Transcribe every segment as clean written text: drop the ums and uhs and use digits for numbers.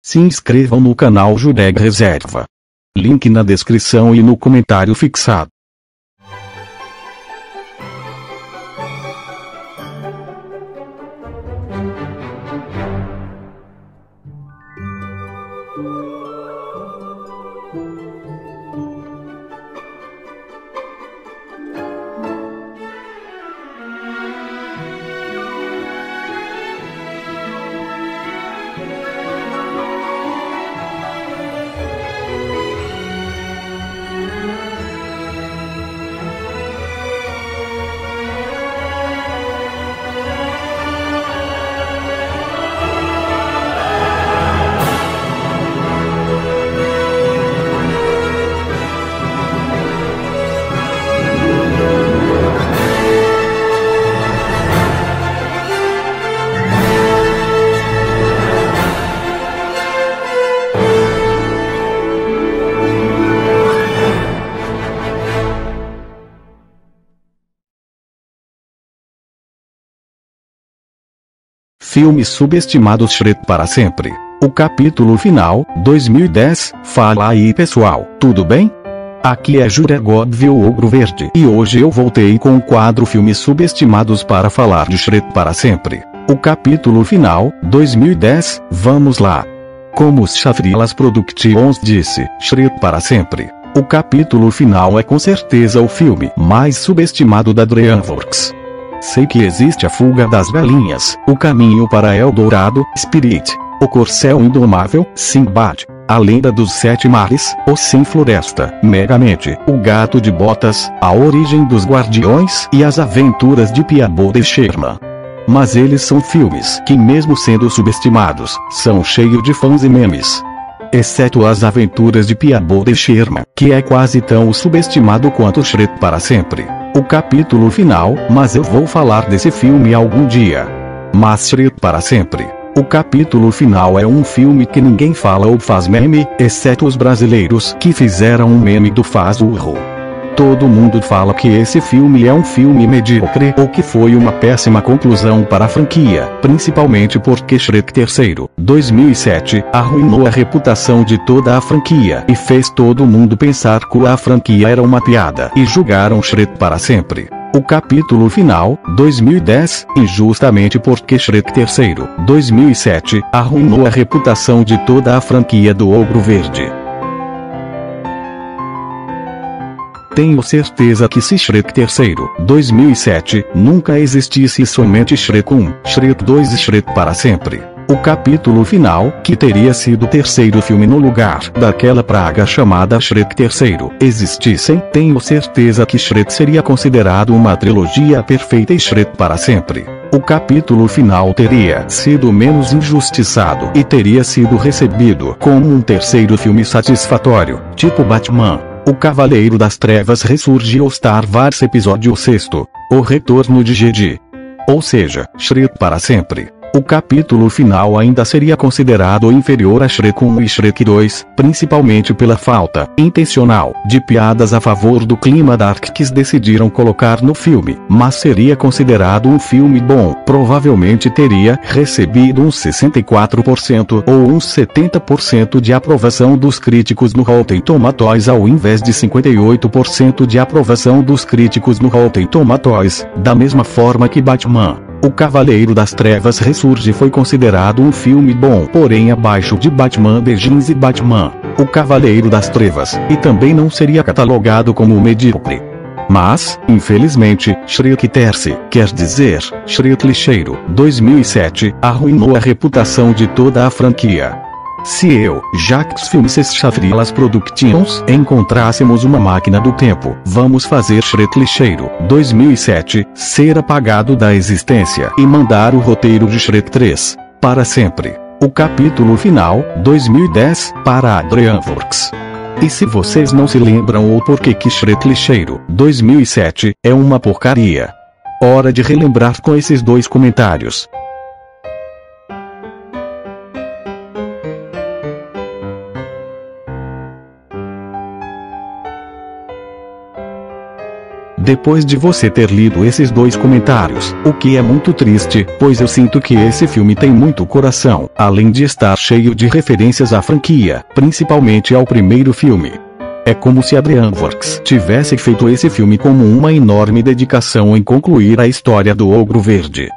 Se inscrevam no canal Jureg Reserva. Link na descrição e no comentário fixado. Filmes subestimados. Shrek para sempre. O capítulo final, 2010. Fala aí pessoal, tudo bem? Aqui é Jureg o Ogro Verde e hoje eu voltei com o quadro Filmes Subestimados para falar de Shrek para sempre. O capítulo final, 2010. Vamos lá. Como Shafrilas Productions disse, Shrek para sempre. O capítulo final é com certeza o filme mais subestimado da DreamWorks. Sei que existe A Fuga das Galinhas, O Caminho para Eldorado, Spirit, O Corcel Indomável, Sinbad, A Lenda dos Sete Mares, O Sem Floresta, Megamente, O Gato de Botas, A Origem dos Guardiões e As Aventuras de Piabô de Sherman. Mas eles são filmes que, mesmo sendo subestimados, são cheios de fãs e memes. Exceto As Aventuras de Piabô de Sherman, que é quase tão subestimado quanto Shrek para sempre. O capítulo final, mas eu vou falar desse filme algum dia. Mas Shrek para sempre. O capítulo final é um filme que ninguém fala ou faz meme, exceto os brasileiros que fizeram um meme do Faz Urro. Todo mundo fala que esse filme é um filme medíocre ou que foi uma péssima conclusão para a franquia, principalmente porque Shrek III, 2007, arruinou a reputação de toda a franquia e fez todo mundo pensar que a franquia era uma piada e julgaram Shrek para sempre. O capítulo final, 2010, injustamente porque Shrek III, 2007, arruinou a reputação de toda a franquia do Ogro Verde. Tenho certeza que se Shrek III, 2007, nunca existisse somente Shrek 1, Shrek 2 e Shrek para sempre. O capítulo final, que teria sido o terceiro filme no lugar daquela praga chamada Shrek III, existissem, tenho certeza que Shrek seria considerado uma trilogia perfeita e Shrek para sempre. O capítulo final teria sido menos injustiçado e teria sido recebido como um terceiro filme satisfatório, tipo Batman, O Cavaleiro das Trevas Ressurge ou Star Wars Episódio 6, O Retorno de Jedi. Ou seja, Shrek para sempre. O capítulo final ainda seria considerado inferior a Shrek 1 e Shrek 2, principalmente pela falta, intencional, de piadas a favor do clima dark que decidiram colocar no filme, mas seria considerado um filme bom. Provavelmente teria recebido uns 64% ou uns 70% de aprovação dos críticos no Rotten Tomatoes ao invés de 58% de aprovação dos críticos no Rotten Tomatoes, da mesma forma que Batman, O Cavaleiro das Trevas Ressurge foi considerado um filme bom, porém abaixo de Batman Begins e Batman, O Cavaleiro das Trevas, e também não seria catalogado como medíocre. Mas, infelizmente, Shrek III, quer dizer, Shrek Lixeiro, 2007, arruinou a reputação de toda a franquia. Se eu, Jacques Filmes Shafrilas Productions, encontrássemos uma máquina do tempo, vamos fazer Shrek Lixeiro, 2007, ser apagado da existência e mandar o roteiro de Shrek 3, para sempre. O capítulo final, 2010, para a DreamWorks. E se vocês não se lembram ou por que Shrek Lixeiro, 2007, é uma porcaria? Hora de relembrar com esses dois comentários. depois de você ter lido esses 2 comentários, o que é muito triste, pois eu sinto que esse filme tem muito coração, além de estar cheio de referências à franquia, principalmente ao primeiro filme. É como se a DreamWorks tivesse feito esse filme como uma enorme dedicação em concluir a história do Ogro Verde.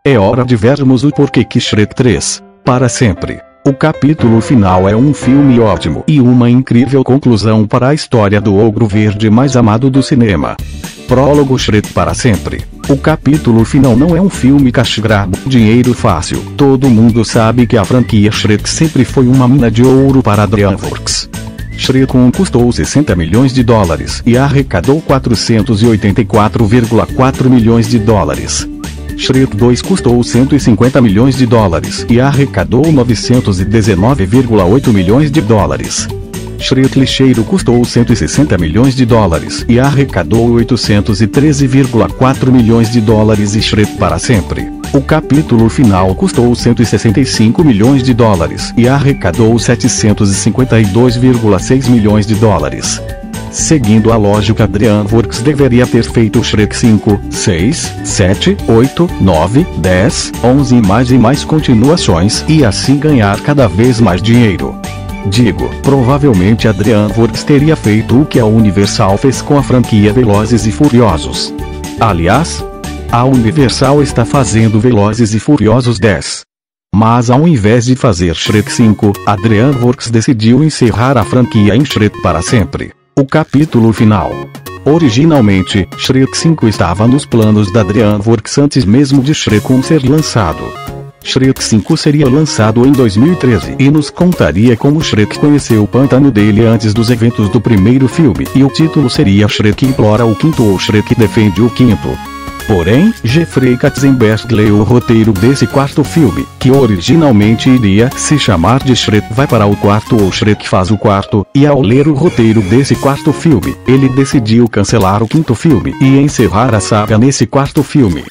É hora de vermos o porquê que Shrek 3, para sempre. O capítulo final é um filme ótimo e uma incrível conclusão para a história do Ogro Verde mais amado do cinema. Prólogo Shrek para sempre. O capítulo final não é um filme cash grab, dinheiro fácil. Todo mundo sabe que a franquia Shrek sempre foi uma mina de ouro para a DreamWorks. Shrek 1 custou 60 milhões de dólares e arrecadou 484,4 milhões de dólares. Shrek 2 custou 150 milhões de dólares e arrecadou 919,8 milhões de dólares. Shrek Lixeiro custou 160 milhões de dólares e arrecadou 813,4 milhões de dólares. E Shrek para sempre. O capítulo final custou 165 milhões de dólares e arrecadou 752,6 milhões de dólares. Seguindo a lógica, DreamWorks deveria ter feito Shrek 5, 6, 7, 8, 9, 10, 11 e mais continuações e assim ganhar cada vez mais dinheiro. Digo, provavelmente a DreamWorks teria feito o que a Universal fez com a franquia Velozes e Furiosos. Aliás, a Universal está fazendo Velozes e Furiosos 10. Mas ao invés de fazer Shrek 5, a DreamWorks decidiu encerrar a franquia em Shrek para sempre. O capítulo final. Originalmente, Shrek 5 estava nos planos da DreamWorks antes mesmo de Shrek 1 ser lançado. Shrek 5 seria lançado em 2013 e nos contaria como Shrek conheceu o pântano dele antes dos eventos do primeiro filme, e o título seria Shrek Implora o Quinto ou Shrek Defende o Quinto. Porém, Jeffrey Katzenberg leu o roteiro desse quarto filme, que originalmente iria se chamar de Shrek Vai para o Quarto ou Shrek Faz o Quarto, e ao ler o roteiro desse quarto filme, ele decidiu cancelar o quinto filme e encerrar a saga nesse quarto filme.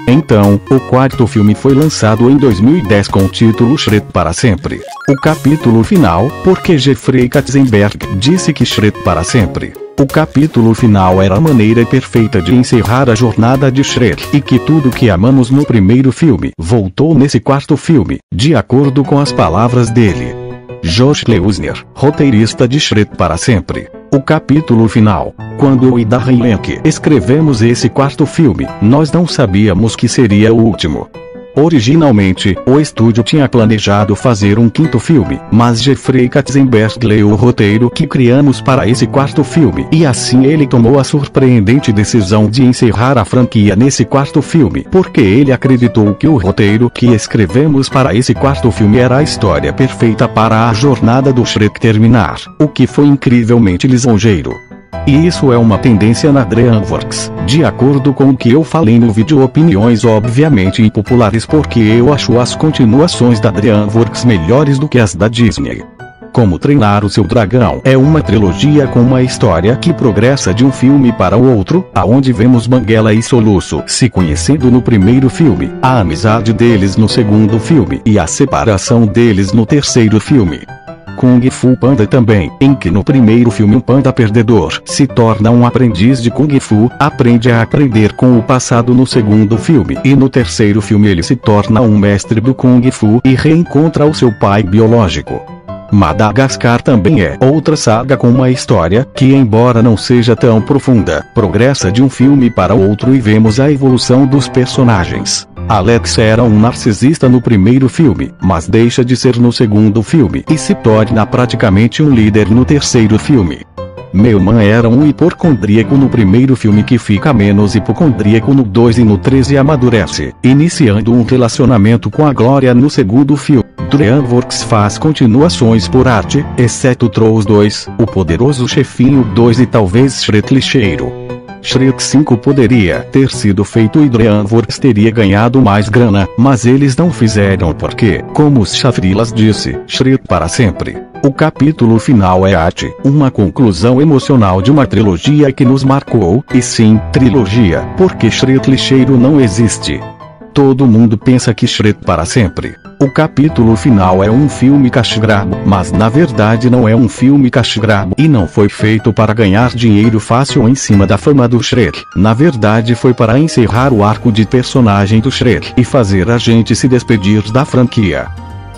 Então, o quarto filme foi lançado em 2010 com o título Shrek para sempre. O capítulo final, porque Jeffrey Katzenberg disse que Shrek para sempre. O capítulo final era a maneira perfeita de encerrar a jornada de Shrek, e que tudo que amamos no primeiro filme voltou nesse quarto filme, de acordo com as palavras dele. Josh Kleusner, roteirista de Shrek para sempre. O capítulo final. Quando eu e Darren Lenk escrevemos esse quarto filme, nós não sabíamos que seria o último. Originalmente, o estúdio tinha planejado fazer um quinto filme, mas Jeffrey Katzenberg leu o roteiro que criamos para esse quarto filme e assim ele tomou a surpreendente decisão de encerrar a franquia nesse quarto filme, porque ele acreditou que o roteiro que escrevemos para esse quarto filme era a história perfeita para a jornada do Shrek terminar, o que foi incrivelmente lisonjeiro. E isso é uma tendência na DreamWorks, de acordo com o que eu falei no vídeo. Opiniões obviamente impopulares, porque eu acho as continuações da DreamWorks melhores do que as da Disney. Como Treinar o Seu Dragão é uma trilogia com uma história que progressa de um filme para o outro, aonde vemos Banguela e Soluço se conhecendo no primeiro filme, a amizade deles no segundo filme e a separação deles no terceiro filme. Kung Fu Panda também, em que no primeiro filme um panda perdedor se torna um aprendiz de Kung Fu, aprende a aprender com o passado no segundo filme, e no terceiro filme ele se torna um mestre do Kung Fu e reencontra o seu pai biológico. Madagascar também é outra saga com uma história que, embora não seja tão profunda, progressa de um filme para outro e vemos a evolução dos personagens. Alex era um narcisista no primeiro filme, mas deixa de ser no segundo filme e se torna praticamente um líder no terceiro filme. Melman era um hipocondríaco no primeiro filme que fica menos hipocondríaco no 2 e no 3 e amadurece, iniciando um relacionamento com a Glória no segundo filme. DreamWorks faz continuações por arte, exceto Trolls 2, O Poderoso Chefinho 2 e talvez Shrek Lixeiro. Shrek 5 poderia ter sido feito e DreamWorks teria ganhado mais grana, mas eles não fizeram porque, como os Chafrilas disse, Shrek para sempre. O capítulo final é arte, uma conclusão emocional de uma trilogia que nos marcou, e sim, trilogia, porque Shrek Lixeiro não existe. Todo mundo pensa que Shrek para sempre. O capítulo final é um filme cash-grab, mas na verdade não é um filme cash-grab e não foi feito para ganhar dinheiro fácil em cima da fama do Shrek. Na verdade foi para encerrar o arco de personagem do Shrek e fazer a gente se despedir da franquia.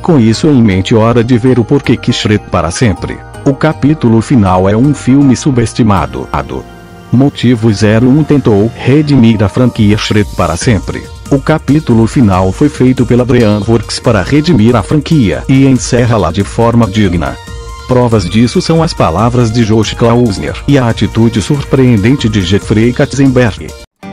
Com isso em mente, hora de ver o porquê que Shrek para sempre. O capítulo final é um filme subestimado. Motivo 01 tentou redimir a franquia Shrek para sempre. O capítulo final foi feito pela DreamWorks para redimir a franquia e encerra-la de forma digna. Provas disso são as palavras de Josh Klausner e a atitude surpreendente de Jeffrey Katzenberg.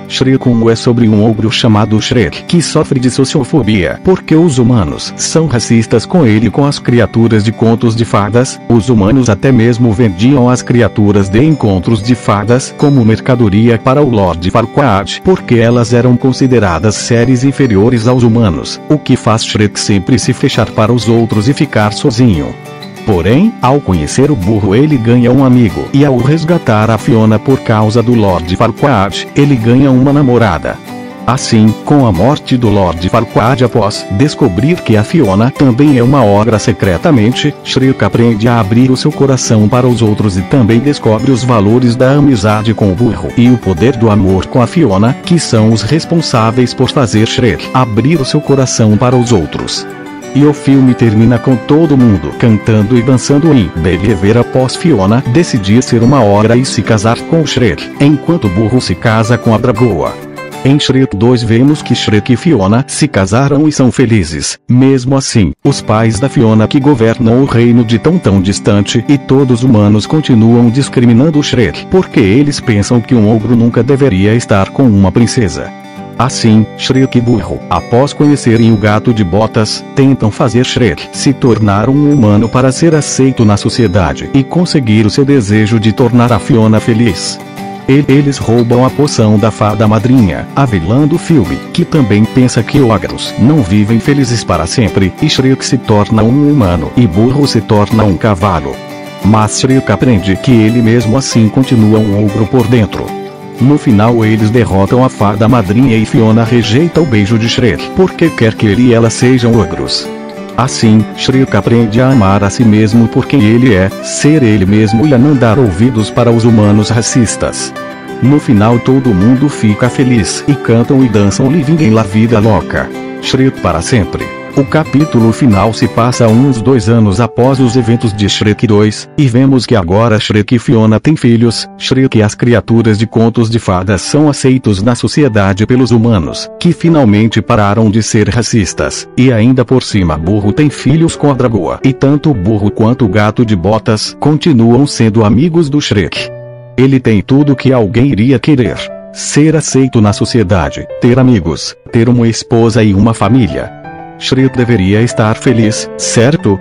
Shrek 1 é sobre um ogro chamado Shrek que sofre de sociofobia porque os humanos são racistas com ele e com as criaturas de contos de fadas. Os humanos até mesmo vendiam as criaturas de encontros de fadas como mercadoria para o Lord Farquaad porque elas eram consideradas seres inferiores aos humanos, o que faz Shrek sempre se fechar para os outros e ficar sozinho. Porém, ao conhecer o burro ele ganha um amigo e ao resgatar a Fiona por causa do Lord Farquaad, ele ganha uma namorada. Assim, com a morte do Lord Farquaad após descobrir que a Fiona também é uma ogra secretamente, Shrek aprende a abrir o seu coração para os outros e também descobre os valores da amizade com o burro e o poder do amor com a Fiona, que são os responsáveis por fazer Shrek abrir o seu coração para os outros. E o filme termina com todo mundo cantando e dançando em Believer após Fiona decidir ser uma ogra e se casar com o Shrek, enquanto o burro se casa com a dragoa. Em Shrek 2 vemos que Shrek e Fiona se casaram e são felizes. Mesmo assim, os pais da Fiona que governam o reino de tão distante e todos os humanos continuam discriminando o Shrek porque eles pensam que um ogro nunca deveria estar com uma princesa. Assim, Shrek e burro, após conhecerem o gato de botas, tentam fazer Shrek se tornar um humano para ser aceito na sociedade e conseguir o seu desejo de tornar a Fiona feliz. Eles roubam a poção da fada madrinha, a vilã do filme, que também pensa que ogros não vivem felizes para sempre, e Shrek se torna um humano e burro se torna um cavalo. Mas Shrek aprende que ele mesmo assim continua um ogro por dentro. No final eles derrotam a fada madrinha e Fiona rejeita o beijo de Shrek porque quer que ele e ela sejam ogros. Assim, Shrek aprende a amar a si mesmo por quem ele é, ser ele mesmo e a não dar ouvidos para os humanos racistas. No final todo mundo fica feliz e cantam e dançam Living La Vida Loca. Shrek para sempre. O capítulo final se passa uns 2 anos após os eventos de Shrek 2, e vemos que agora Shrek e Fiona têm filhos. Shrek e as criaturas de contos de fadas são aceitos na sociedade pelos humanos, que finalmente pararam de ser racistas, e ainda por cima burro tem filhos com a dragoa, e tanto o burro quanto o gato de botas continuam sendo amigos do Shrek. Ele tem tudo que alguém iria querer: ser aceito na sociedade, ter amigos, ter uma esposa e uma família. Shrek deveria estar feliz, certo?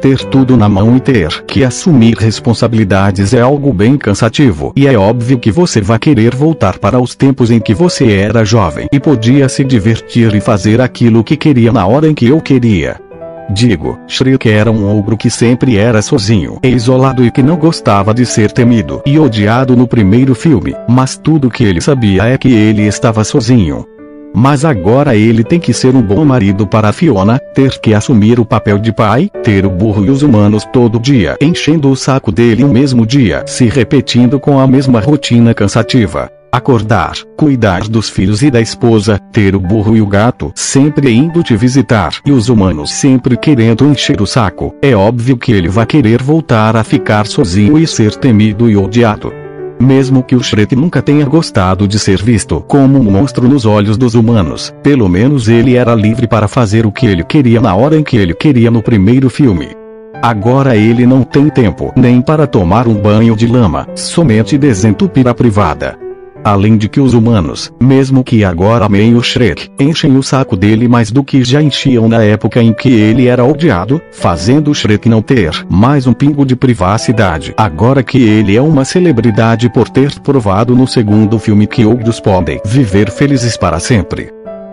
Ter tudo na mão e ter que assumir responsabilidades é algo bem cansativo e é óbvio que você vai querer voltar para os tempos em que você era jovem e podia se divertir e fazer aquilo que queria na hora em que eu queria. Digo, Shrek era um ogro que sempre era sozinho e isolado e que não gostava de ser temido e odiado no primeiro filme, mas tudo que ele sabia é que ele estava sozinho. Mas agora ele tem que ser um bom marido para a Fiona, ter que assumir o papel de pai, ter o burro e os humanos todo dia enchendo o saco dele o mesmo dia, se repetindo com a mesma rotina cansativa. Acordar, cuidar dos filhos e da esposa, ter o burro e o gato sempre indo te visitar e os humanos sempre querendo encher o saco. É óbvio que ele vai querer voltar a ficar sozinho e ser temido e odiado. Mesmo que o Shrek nunca tenha gostado de ser visto como um monstro nos olhos dos humanos, pelo menos ele era livre para fazer o que ele queria na hora em que ele queria no primeiro filme. Agora ele não tem tempo nem para tomar um banho de lama, somente desentupir a privada. Além de que os humanos, mesmo que agora amem o Shrek, enchem o saco dele mais do que já enchiam na época em que ele era odiado, fazendo o Shrek não ter mais um pingo de privacidade. Agora que ele é uma celebridade por ter provado no segundo filme que ogros podem viver felizes para sempre.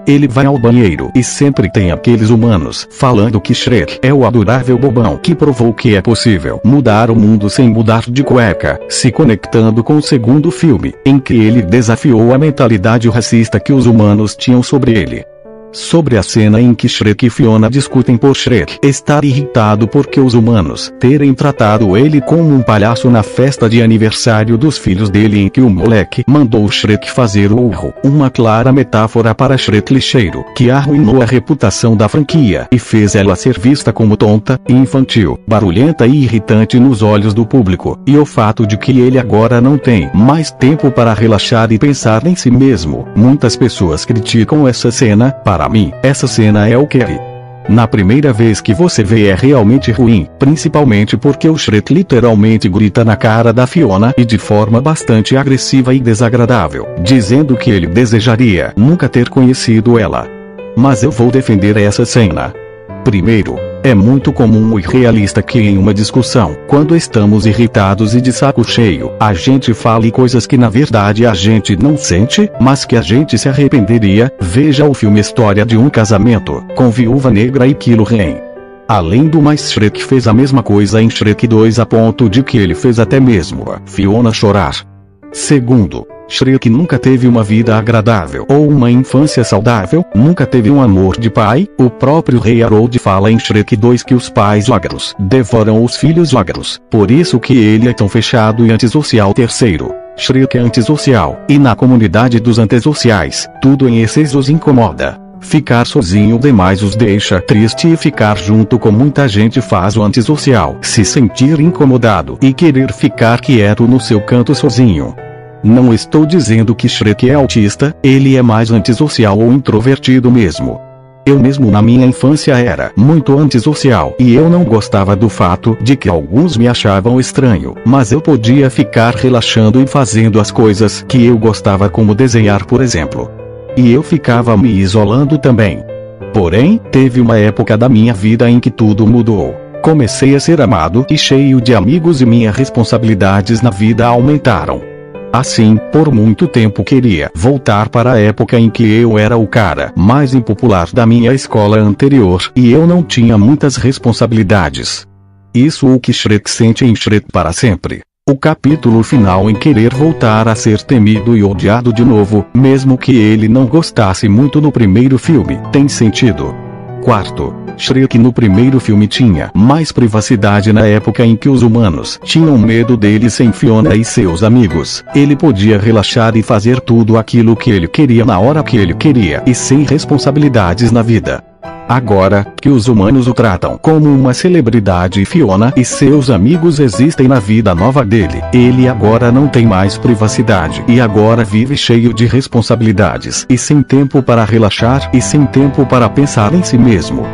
Ele vai ao banheiro e sempre tem aqueles humanos falando que Shrek é o adorável bobão que provou que é possível mudar o mundo sem mudar de cueca, se conectando com o segundo filme, em que ele desafiou a mentalidade racista que os humanos tinham sobre ele. Sobre a cena em que Shrek e Fiona discutem por Shrek estar irritado porque os humanos terem tratado ele como um palhaço na festa de aniversário dos filhos dele, em que o moleque mandou Shrek fazer o urro, uma clara metáfora para Shrek lixeiro, que arruinou a reputação da franquia e fez ela ser vista como tonta, infantil, barulhenta e irritante nos olhos do público, e o fato de que ele agora não tem mais tempo para relaxar e pensar em si mesmo. Muitas pessoas criticam essa cena. Para mim, essa cena é o Carrie. Na primeira vez que você vê é realmente ruim, principalmente porque o Shrek literalmente grita na cara da Fiona e de forma bastante agressiva e desagradável, dizendo que ele desejaria nunca ter conhecido ela. Mas eu vou defender essa cena. Primeiro, é muito comum e realista que em uma discussão, quando estamos irritados e de saco cheio, a gente fale coisas que na verdade a gente não sente, mas que a gente se arrependeria. Veja o filme História de um Casamento, com Viúva Negra e Kylo Ren. Além do mais, Shrek fez a mesma coisa em Shrek 2 a ponto de que ele fez até mesmo a Fiona chorar. Segundo, Shrek nunca teve uma vida agradável ou uma infância saudável, nunca teve um amor de pai. O próprio Rei Harold fala em Shrek 2 que os pais ogros devoram os filhos ogros, por isso que ele é tão fechado e antissocial. Terceiro, Shrek é antissocial, e na comunidade dos antissociais, tudo em excesso os incomoda. Ficar sozinho demais os deixa triste e ficar junto com muita gente faz o antissocial se sentir incomodado e querer ficar quieto no seu canto sozinho. Não estou dizendo que Shrek é autista, ele é mais antissocial ou introvertido mesmo. Eu mesmo na minha infância era muito antissocial e eu não gostava do fato de que alguns me achavam estranho, mas eu podia ficar relaxando e fazendo as coisas que eu gostava, como desenhar, por exemplo. E eu ficava me isolando também. Porém, teve uma época da minha vida em que tudo mudou. Comecei a ser amado e cheio de amigos e minhas responsabilidades na vida aumentaram. Assim, por muito tempo queria voltar para a época em que eu era o cara mais impopular da minha escola anterior e eu não tinha muitas responsabilidades. Isso o que Shrek sente em Shrek para sempre. O capítulo final em querer voltar a ser temido e odiado de novo, mesmo que ele não gostasse muito no primeiro filme, tem sentido. Quarto, Shrek no primeiro filme tinha mais privacidade na época em que os humanos tinham medo dele. Sem Fiona e seus amigos, ele podia relaxar e fazer tudo aquilo que ele queria na hora que ele queria e sem responsabilidades na vida. Agora, que os humanos o tratam como uma celebridade e Fiona e seus amigos existem na vida nova dele, ele agora não tem mais privacidade e agora vive cheio de responsabilidades e sem tempo para relaxar e sem tempo para pensar em si mesmo.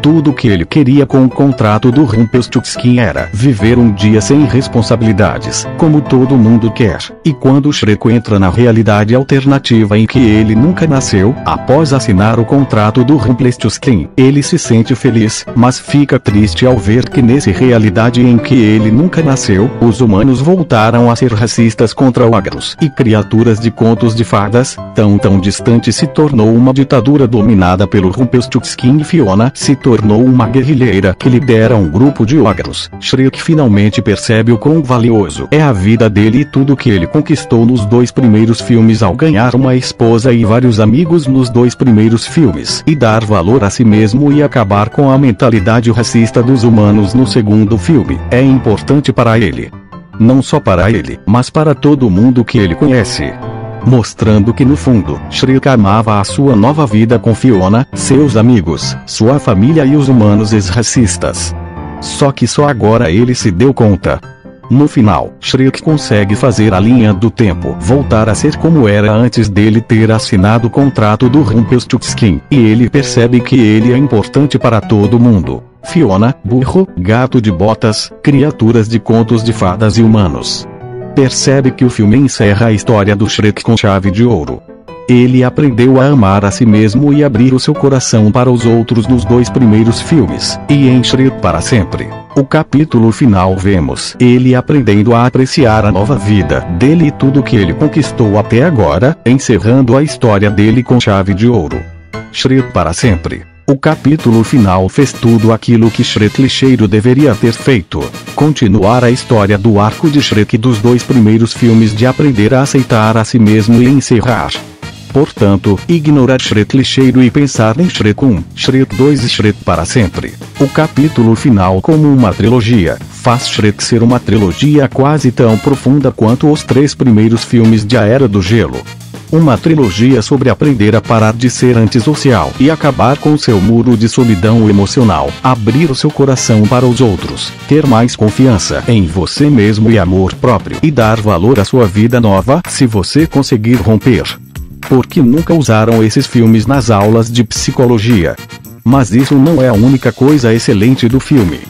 Tudo o que ele queria com o contrato do Rumpelstiltskin era viver um dia sem responsabilidades, como todo mundo quer. E quando Shrek entra na realidade alternativa em que ele nunca nasceu, após assinar o contrato do Rumpelstiltskin, ele se sente feliz, mas fica triste ao ver que nessa realidade em que ele nunca nasceu, os humanos voltaram a ser racistas contra ogros e criaturas de contos de fadas. Tão distante se tornou uma ditadura dominada pelo Rumpelstiltskin e Fiona se tornou uma guerrilheira que lidera um grupo de ogros. Shrek finalmente percebe o quão valioso é a vida dele e tudo que ele conquistou nos dois primeiros filmes ao ganhar uma esposa e vários amigos nos dois primeiros filmes e dar valor a si mesmo e acabar com a mentalidade racista dos humanos no segundo filme. É importante para ele. Não só para ele, mas para todo mundo que ele conhece. Mostrando que no fundo, Shrek amava a sua nova vida com Fiona, seus amigos, sua família e os humanos ex-racistas. Só que só agora ele se deu conta. No final, Shrek consegue fazer a linha do tempo voltar a ser como era antes dele ter assinado o contrato do Rumpelstiltskin, e ele percebe que ele é importante para todo mundo. Fiona, burro, gato de botas, criaturas de contos de fadas e humanos. Percebe que o filme encerra a história do Shrek com chave de ouro. Ele aprendeu a amar a si mesmo e abrir o seu coração para os outros nos dois primeiros filmes, e em Shrek para sempre. O capítulo final vemos ele aprendendo a apreciar a nova vida dele e tudo que ele conquistou até agora, encerrando a história dele com chave de ouro. Shrek para sempre. O capítulo final fez tudo aquilo que Shrek lixeiro deveria ter feito. Continuar a história do arco de Shrek dos dois primeiros filmes de aprender a aceitar a si mesmo e encerrar. Portanto, ignorar Shrek lixeiro e pensar em Shrek 1, Shrek 2 e Shrek para sempre. O capítulo final, como uma trilogia, faz Shrek ser uma trilogia quase tão profunda quanto os 3 primeiros filmes de A Era do Gelo. Uma trilogia sobre aprender a parar de ser antissocial e acabar com seu muro de solidão emocional, abrir o seu coração para os outros, ter mais confiança em você mesmo e amor próprio e dar valor à sua vida nova se você conseguir romper. Porque nunca usaram esses filmes nas aulas de psicologia. Mas isso não é a única coisa excelente do filme.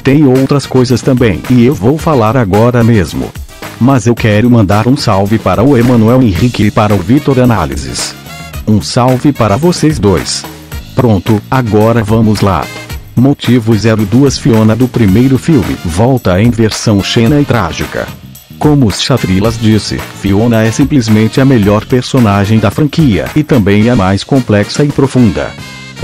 Tem outras coisas também e eu vou falar agora mesmo. Mas eu quero mandar um salve para o Emanuel Henrique e para o Vitor Análises. Um salve para vocês dois. Pronto, agora vamos lá. Motivo 02 Fiona do primeiro filme volta em versão Xena e trágica. Como os Chatrilas disse, Fiona é simplesmente a melhor personagem da franquia e também a mais complexa e profunda.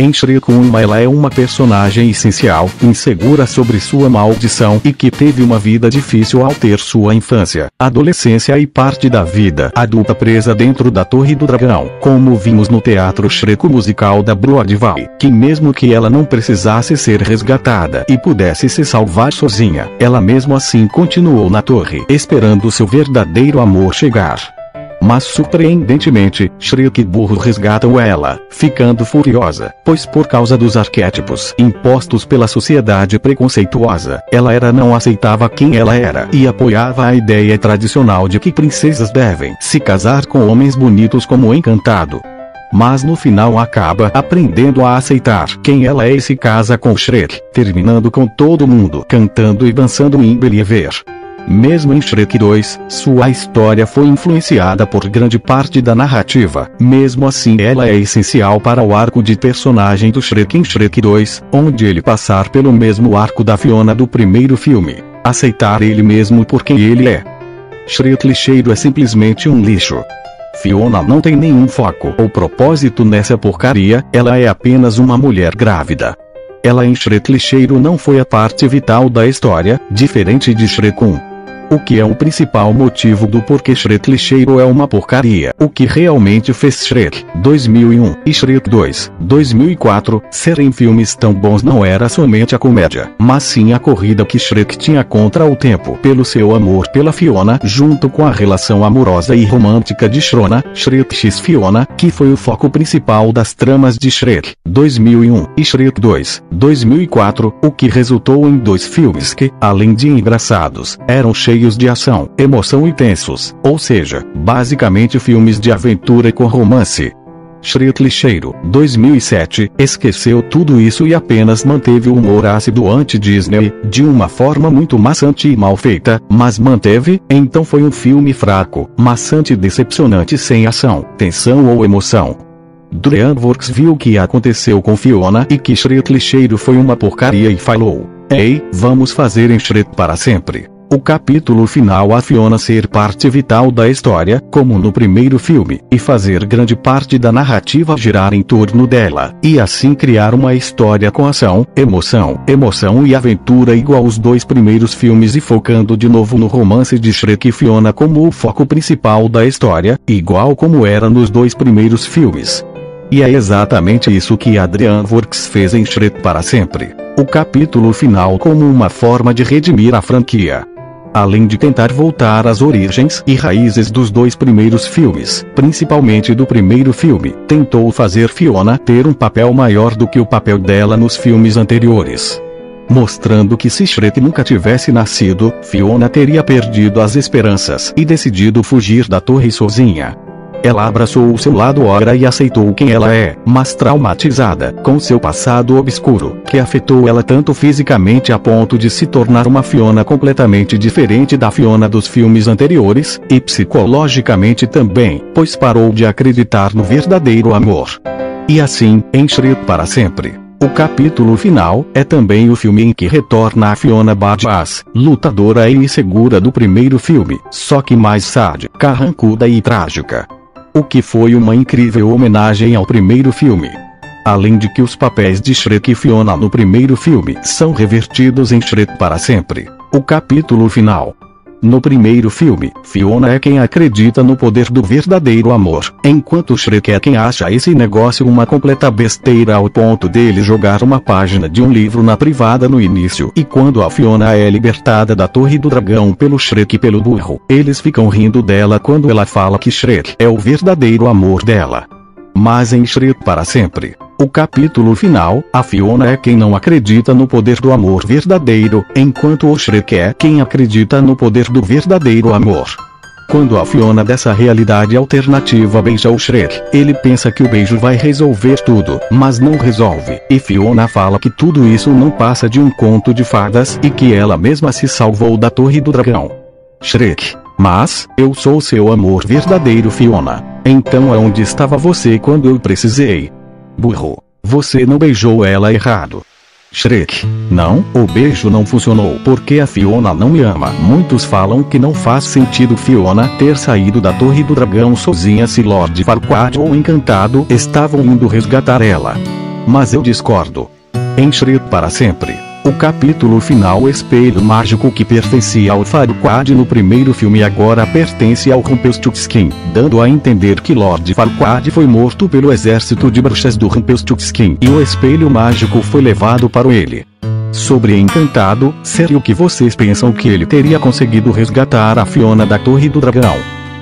Em Shrek 1 ela é uma personagem essencial, insegura sobre sua maldição e que teve uma vida difícil ao ter sua infância, adolescência e parte da vida adulta presa dentro da Torre do Dragão, como vimos no teatro Shrek musical da Broadway, que mesmo que ela não precisasse ser resgatada e pudesse se salvar sozinha, ela mesmo assim continuou na torre esperando seu verdadeiro amor chegar. Mas surpreendentemente, Shrek e Burro resgatam ela, ficando furiosa, pois por causa dos arquétipos impostos pela sociedade preconceituosa, ela não aceitava quem ela era e apoiava a ideia tradicional de que princesas devem se casar com homens bonitos como Encantado. Mas no final acaba aprendendo a aceitar quem ela é e se casa com Shrek, terminando com todo mundo cantando e dançando em Believer. Mesmo em Shrek 2, sua história foi influenciada por grande parte da narrativa, mesmo assim ela é essencial para o arco de personagem do Shrek em Shrek 2, onde ele passar pelo mesmo arco da Fiona do primeiro filme, aceitar ele mesmo por quem ele é. Shrek lixeiro é simplesmente um lixo. Fiona não tem nenhum foco ou propósito nessa porcaria, ela é apenas uma mulher grávida. Ela em Shrek lixeiro não foi a parte vital da história, diferente de Shrek 1. O que é o principal motivo do porquê Shrek lixeiro é uma porcaria. O que realmente fez Shrek 2001 e Shrek 2 2004 serem filmes tão bons não era somente a comédia, mas sim a corrida que Shrek tinha contra o tempo pelo seu amor pela Fiona, junto com a relação amorosa e romântica de Shrona, Shrek x Fiona, que foi o foco principal das tramas de Shrek 2001 e Shrek 2 2004, o que resultou em 2 filmes que, além de engraçados, eram cheios de ação, emoção e tensos, ou seja, basicamente filmes de aventura com romance. Shrek lixeiro 2007 esqueceu tudo isso e apenas manteve o humor ácido anti-Disney, de uma forma muito maçante e mal feita, mas manteve, então foi um filme fraco, maçante e decepcionante sem ação, tensão ou emoção. DreamWorks viu o que aconteceu com Fiona e que Shrek lixeiro foi uma porcaria e falou: "Ei, vamos fazer em Shrek para sempre." O capítulo final a Fiona ser parte vital da história, como no primeiro filme, e fazer grande parte da narrativa girar em torno dela, e assim criar uma história com ação, emoção e aventura igual aos 2 primeiros filmes e focando de novo no romance de Shrek e Fiona como o foco principal da história, igual como era nos 2 primeiros filmes. E é exatamente isso que a DreamWorks fez em Shrek para sempre. O capítulo final como uma forma de redimir a franquia. Além de tentar voltar às origens e raízes dos 2 primeiros filmes, principalmente do primeiro filme, tentou fazer Fiona ter um papel maior do que o papel dela nos filmes anteriores. Mostrando que se Shrek nunca tivesse nascido, Fiona teria perdido as esperanças e decidido fugir da torre sozinha. Ela abraçou o seu lado ora e aceitou quem ela é, mas traumatizada com seu passado obscuro, que afetou ela tanto fisicamente a ponto de se tornar uma Fiona completamente diferente da Fiona dos filmes anteriores, e psicologicamente também, pois parou de acreditar no verdadeiro amor. E assim, em Shrek para sempre. O capítulo final é também o filme em que retorna a Fiona Badass, lutadora e insegura do primeiro filme, só que mais sádica, carrancuda e trágica. O que foi uma incrível homenagem ao primeiro filme. Além de que os papéis de Shrek e Fiona no primeiro filme são revertidos em Shrek para sempre. O capítulo final. No primeiro filme, Fiona é quem acredita no poder do verdadeiro amor, enquanto Shrek é quem acha esse negócio uma completa besteira ao ponto dele jogar uma página de um livro na privada no início. E quando a Fiona é libertada da Torre do Dragão pelo Shrek e pelo burro, eles ficam rindo dela quando ela fala que Shrek é o verdadeiro amor dela. Mas em Shrek para sempre, o capítulo final, a Fiona é quem não acredita no poder do amor verdadeiro, enquanto o Shrek é quem acredita no poder do verdadeiro amor. Quando a Fiona dessa realidade alternativa beija o Shrek, ele pensa que o beijo vai resolver tudo, mas não resolve, e Fiona fala que tudo isso não passa de um conto de fadas e que ela mesma se salvou da Torre do Dragão. Shrek: mas, eu sou seu amor verdadeiro, Fiona. Então aonde estava você quando eu precisei? Burro: você não beijou ela errado. Shrek: não, o beijo não funcionou porque a Fiona não me ama. Muitos falam que não faz sentido Fiona ter saído da Torre do Dragão sozinha se Lord Farquaad ou Encantado estavam indo resgatar ela. Mas eu discordo. Em Shrek para sempre, o capítulo final, o espelho mágico que pertencia ao Farquaad no primeiro filme agora pertence ao Rumpelstiltskin, dando a entender que Lord Farquaad foi morto pelo exército de bruxas do Rumpelstiltskin e o espelho mágico foi levado para ele. Sobre Encantado, sério que vocês pensam que ele teria conseguido resgatar a Fiona da Torre do Dragão?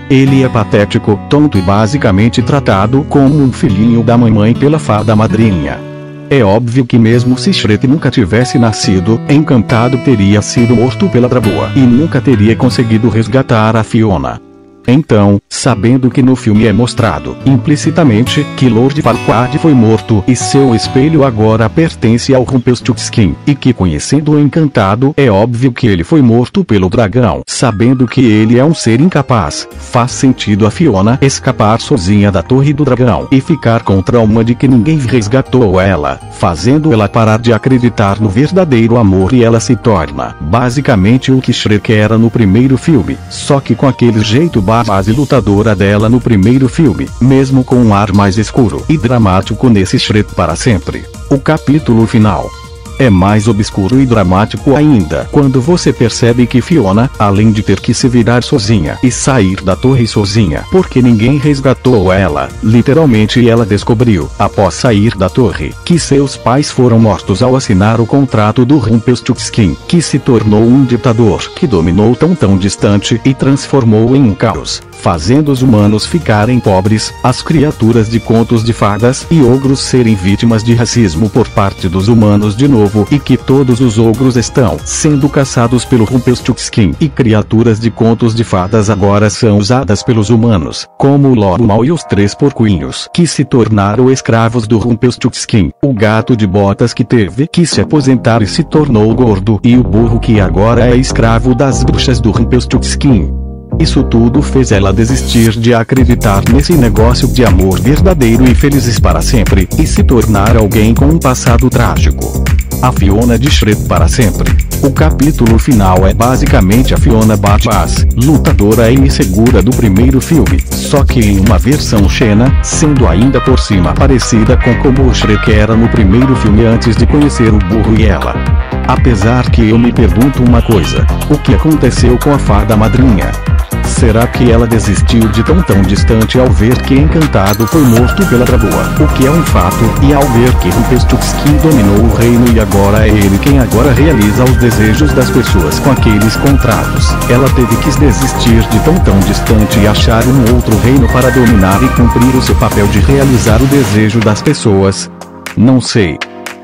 Ele é patético, tonto e basicamente tratado como um filhinho da mamãe pela fada madrinha. É óbvio que mesmo se Shrek nunca tivesse nascido, Encantado teria sido morto pela Draboa e nunca teria conseguido resgatar a Fiona. Então, sabendo que no filme é mostrado, implicitamente, que Lord Farquaad foi morto e seu espelho agora pertence ao Rumpelstiltskin, e que conhecendo o Encantado é óbvio que ele foi morto pelo dragão, sabendo que ele é um ser incapaz, faz sentido a Fiona escapar sozinha da Torre do Dragão e ficar com trauma de que ninguém resgatou ela, fazendo ela parar de acreditar no verdadeiro amor e ela se torna, basicamente o que Shrek era no primeiro filme, só que com aquele jeito base lutadora dela no primeiro filme, mesmo com um ar mais escuro e dramático nesse Shrek para sempre. O capítulo final é mais obscuro e dramático ainda quando você percebe que Fiona, além de ter que se virar sozinha e sair da torre sozinha porque ninguém resgatou ela, literalmente ela descobriu, após sair da torre, que seus pais foram mortos ao assinar o contrato do Rumpelstiltskin, que se tornou um ditador que dominou tão distante e transformou em um caos, fazendo os humanos ficarem pobres, as criaturas de contos de fadas e ogros serem vítimas de racismo por parte dos humanos de novo, e que todos os ogros estão sendo caçados pelo Rumpelstiltskin e criaturas de contos de fadas agora são usadas pelos humanos, como o lobo mau e os 3 porquinhos que se tornaram escravos do Rumpelstiltskin, o gato de botas que teve que se aposentar e se tornou gordo e o burro que agora é escravo das bruxas do Rumpelstiltskin. Isso tudo fez ela desistir de acreditar nesse negócio de amor verdadeiro e felizes para sempre, e se tornar alguém com um passado trágico. A Fiona de Shrek para sempre. O capítulo final é basicamente a Fiona badass, lutadora e insegura do primeiro filme, só que em uma versão Xena, sendo ainda por cima parecida com como o Shrek era no primeiro filme antes de conhecer o burro e ela. Apesar que eu me pergunto uma coisa: o que aconteceu com a fada madrinha? Será que ela desistiu de tão distante ao ver que Encantado foi morto pela Draboa, o que é um fato, e ao ver que Rumpelstiltskin dominou o reino e agora é ele quem agora realiza os desejos das pessoas com aqueles contratos, ela teve que desistir de tão distante e achar um outro reino para dominar e cumprir o seu papel de realizar o desejo das pessoas? Não sei.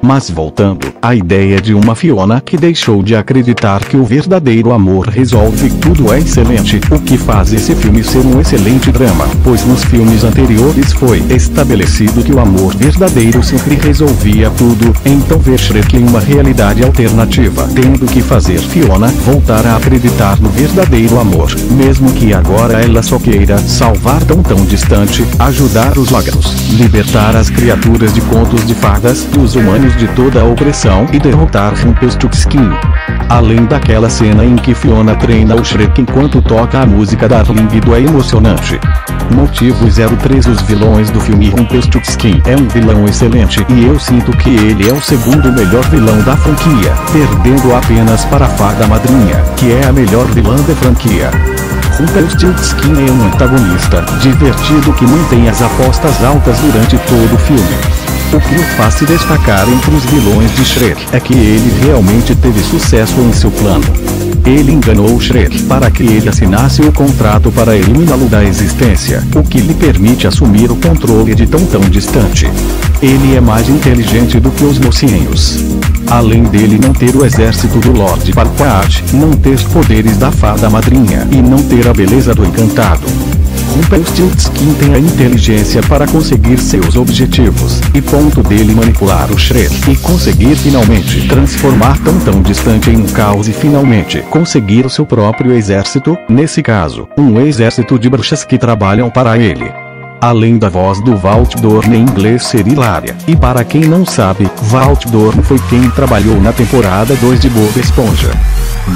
Mas voltando, a ideia de uma Fiona que deixou de acreditar que o verdadeiro amor resolve tudo é excelente, o que faz esse filme ser um excelente drama, pois nos filmes anteriores foi estabelecido que o amor verdadeiro sempre resolvia tudo, então ver Shrek em uma realidade alternativa tendo que fazer Fiona voltar a acreditar no verdadeiro amor, mesmo que agora ela só queira salvar tão distante, ajudar os ogros, libertar as criaturas de contos de fadas e os humanos de toda a opressão e derrotar Rumpelstiltskin. Além daquela cena em que Fiona treina o Shrek enquanto toca a música Darling do é emocionante. Motivo 03. Os vilões do filme Rumpelstiltskin é um vilão excelente e eu sinto que ele é o segundo melhor vilão da franquia, perdendo apenas para a Fada Madrinha, que é a melhor vilã da franquia. Rumpelstiltskin é um antagonista divertido que mantém as apostas altas durante todo o filme. O que o faz se destacar entre os vilões de Shrek é que ele realmente teve sucesso em seu plano. Ele enganou o Shrek para que ele assinasse o contrato para eliminá-lo da existência, o que lhe permite assumir o controle de tão distante. Ele é mais inteligente do que os mocinhos. Além dele não ter o exército do Lord Farquaad, não ter os poderes da Fada Madrinha e não ter a beleza do Encantado. Rumpelstiltskin tem a inteligência para conseguir seus objetivos, e ponto dele manipular o Shrek e conseguir finalmente transformar tão distante em um caos e finalmente conseguir o seu próprio exército, nesse caso, um exército de bruxas que trabalham para ele. Além da voz do Walt Dorn em inglês ser hilária, e para quem não sabe, Walt Dorn foi quem trabalhou na temporada 2 de Bob Esponja.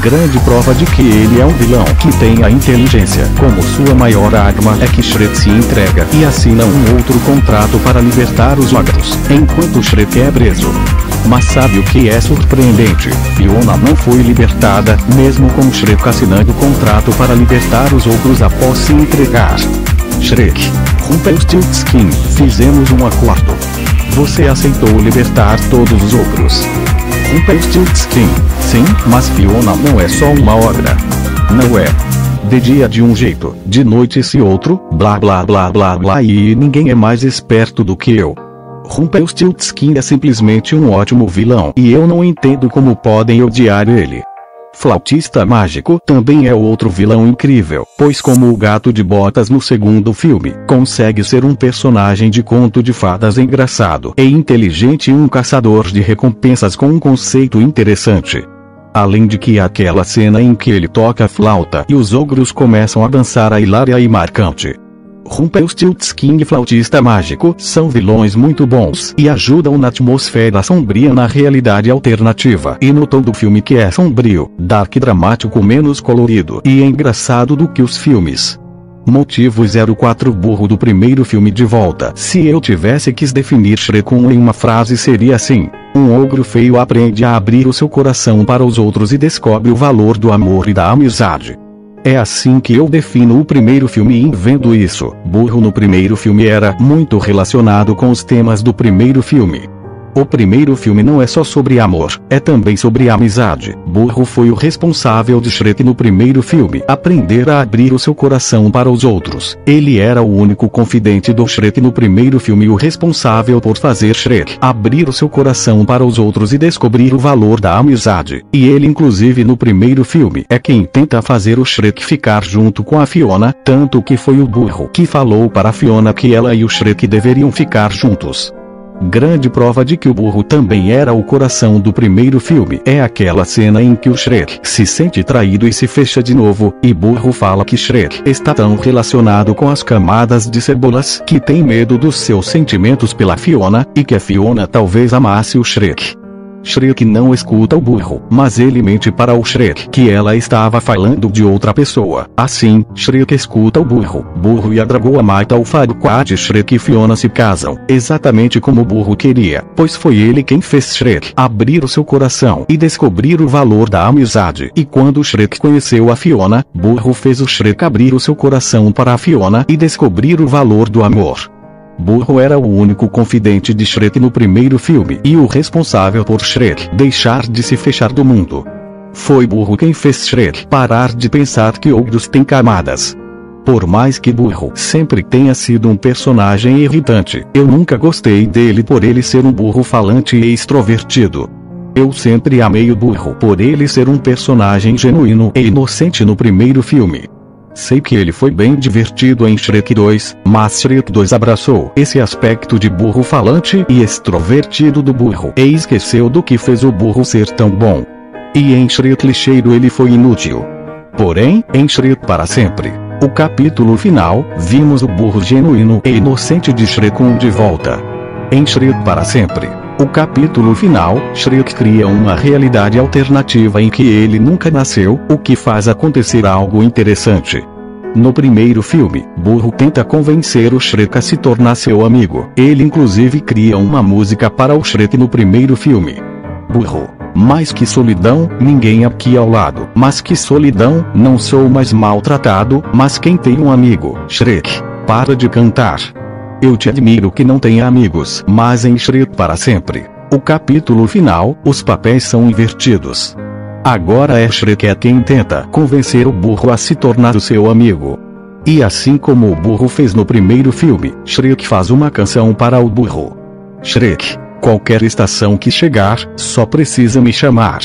Grande prova de que ele é um vilão que tem a inteligência como sua maior arma é que Shrek se entrega e assina um outro contrato para libertar os ogros, enquanto Shrek é preso. Mas sabe o que é surpreendente? Fiona não foi libertada, mesmo com Shrek assinando o contrato para libertar os ogros após se entregar. Shrek, Rumpelstiltskin, fizemos um acordo. Você aceitou libertar todos os ogros. Rumpelstiltskin, sim, mas Fiona não é só uma obra. Não é. De dia de um jeito, de noite esse outro, blá blá blá blá blá e ninguém é mais esperto do que eu. Rumpelstiltskin é simplesmente um ótimo vilão e eu não entendo como podem odiar ele. Flautista Mágico também é outro vilão incrível, pois como o Gato de Botas no segundo filme, consegue ser um personagem de conto de fadas engraçado e inteligente e um caçador de recompensas com um conceito interessante. Além de que aquela cena em que ele toca a flauta e os ogros começam a dançar é hilária e marcante. Rumpelstiltskin e Flautista Mágico são vilões muito bons e ajudam na atmosfera sombria na realidade alternativa e no tom do filme que é sombrio, dark e dramático menos colorido e engraçado do que os filmes. Motivo 04. Burro do primeiro filme de volta. Se eu tivesse que definir Shrek em uma frase seria assim: um ogro feio aprende a abrir o seu coração para os outros e descobre o valor do amor e da amizade. É assim que eu defino o primeiro filme e vendo isso, Burro no primeiro filme era muito relacionado com os temas do primeiro filme. O primeiro filme não é só sobre amor, é também sobre amizade. Burro foi o responsável de Shrek no primeiro filme aprender a abrir o seu coração para os outros. Ele era o único confidente do Shrek no primeiro filme e o responsável por fazer Shrek abrir o seu coração para os outros e descobrir o valor da amizade. E ele inclusive no primeiro filme é quem tenta fazer o Shrek ficar junto com a Fiona, tanto que foi o Burro que falou para a Fiona que ela e o Shrek deveriam ficar juntos. Grande prova de que o Burro também era o coração do primeiro filme é aquela cena em que o Shrek se sente traído e se fecha de novo, e Burro fala que Shrek está tão relacionado com as camadas de cebolas que tem medo dos seus sentimentos pela Fiona, e que a Fiona talvez amasse o Shrek. Shrek não escuta o Burro, mas ele mente para o Shrek que ela estava falando de outra pessoa. Assim, Shrek escuta o Burro. Burro e a Dragoa mata o Farquaad e Shrek e Fiona se casam, exatamente como o Burro queria, pois foi ele quem fez Shrek abrir o seu coração e descobrir o valor da amizade. E quando Shrek conheceu a Fiona, Burro fez o Shrek abrir o seu coração para a Fiona e descobrir o valor do amor. Burro era o único confidente de Shrek no primeiro filme e o responsável por Shrek deixar de se fechar do mundo. Foi Burro quem fez Shrek parar de pensar que ogros têm camadas. Por mais que Burro sempre tenha sido um personagem irritante, eu nunca gostei dele por ele ser um burro falante e extrovertido. Eu sempre amei o Burro por ele ser um personagem genuíno e inocente no primeiro filme. Sei que ele foi bem divertido em Shrek 2, mas Shrek 2 abraçou esse aspecto de burro falante e extrovertido do burro e esqueceu do que fez o burro ser tão bom. E em Shrek lixeiro ele foi inútil. Porém, em Shrek para sempre, o capítulo final, vimos o burro genuíno e inocente de Shrek de volta. Em Shrek para sempre. O capítulo final, Shrek cria uma realidade alternativa em que ele nunca nasceu, o que faz acontecer algo interessante. No primeiro filme, Burro tenta convencer o Shrek a se tornar seu amigo. Ele inclusive cria uma música para o Shrek no primeiro filme. Burro: mais que solidão, ninguém aqui ao lado. Mas que solidão, não sou mais maltratado, mas quem tem um amigo? Shrek: para de cantar. Eu te admiro que não tenha amigos. Mas em Shrek para sempre, o capítulo final, os papéis são invertidos. Agora é Shrek quem tenta convencer o burro a se tornar o seu amigo. E assim como o burro fez no primeiro filme, Shrek faz uma canção para o burro. Shrek: qualquer estação que chegar, só precisa me chamar.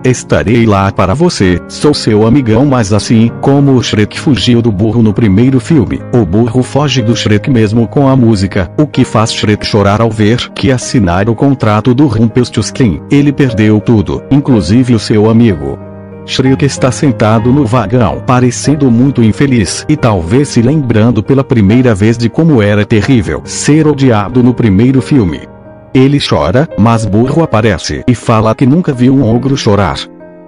Estarei lá para você, sou seu amigão. Mas assim como o Shrek fugiu do burro no primeiro filme, o burro foge do Shrek mesmo com a música, o que faz Shrek chorar ao ver que assinar o contrato do Rumpelstiltskin, ele perdeu tudo, inclusive o seu amigo. Shrek está sentado no vagão, parecendo muito infeliz e talvez se lembrando pela primeira vez de como era terrível ser odiado no primeiro filme. Ele chora, mas Burro aparece e fala que nunca viu um ogro chorar.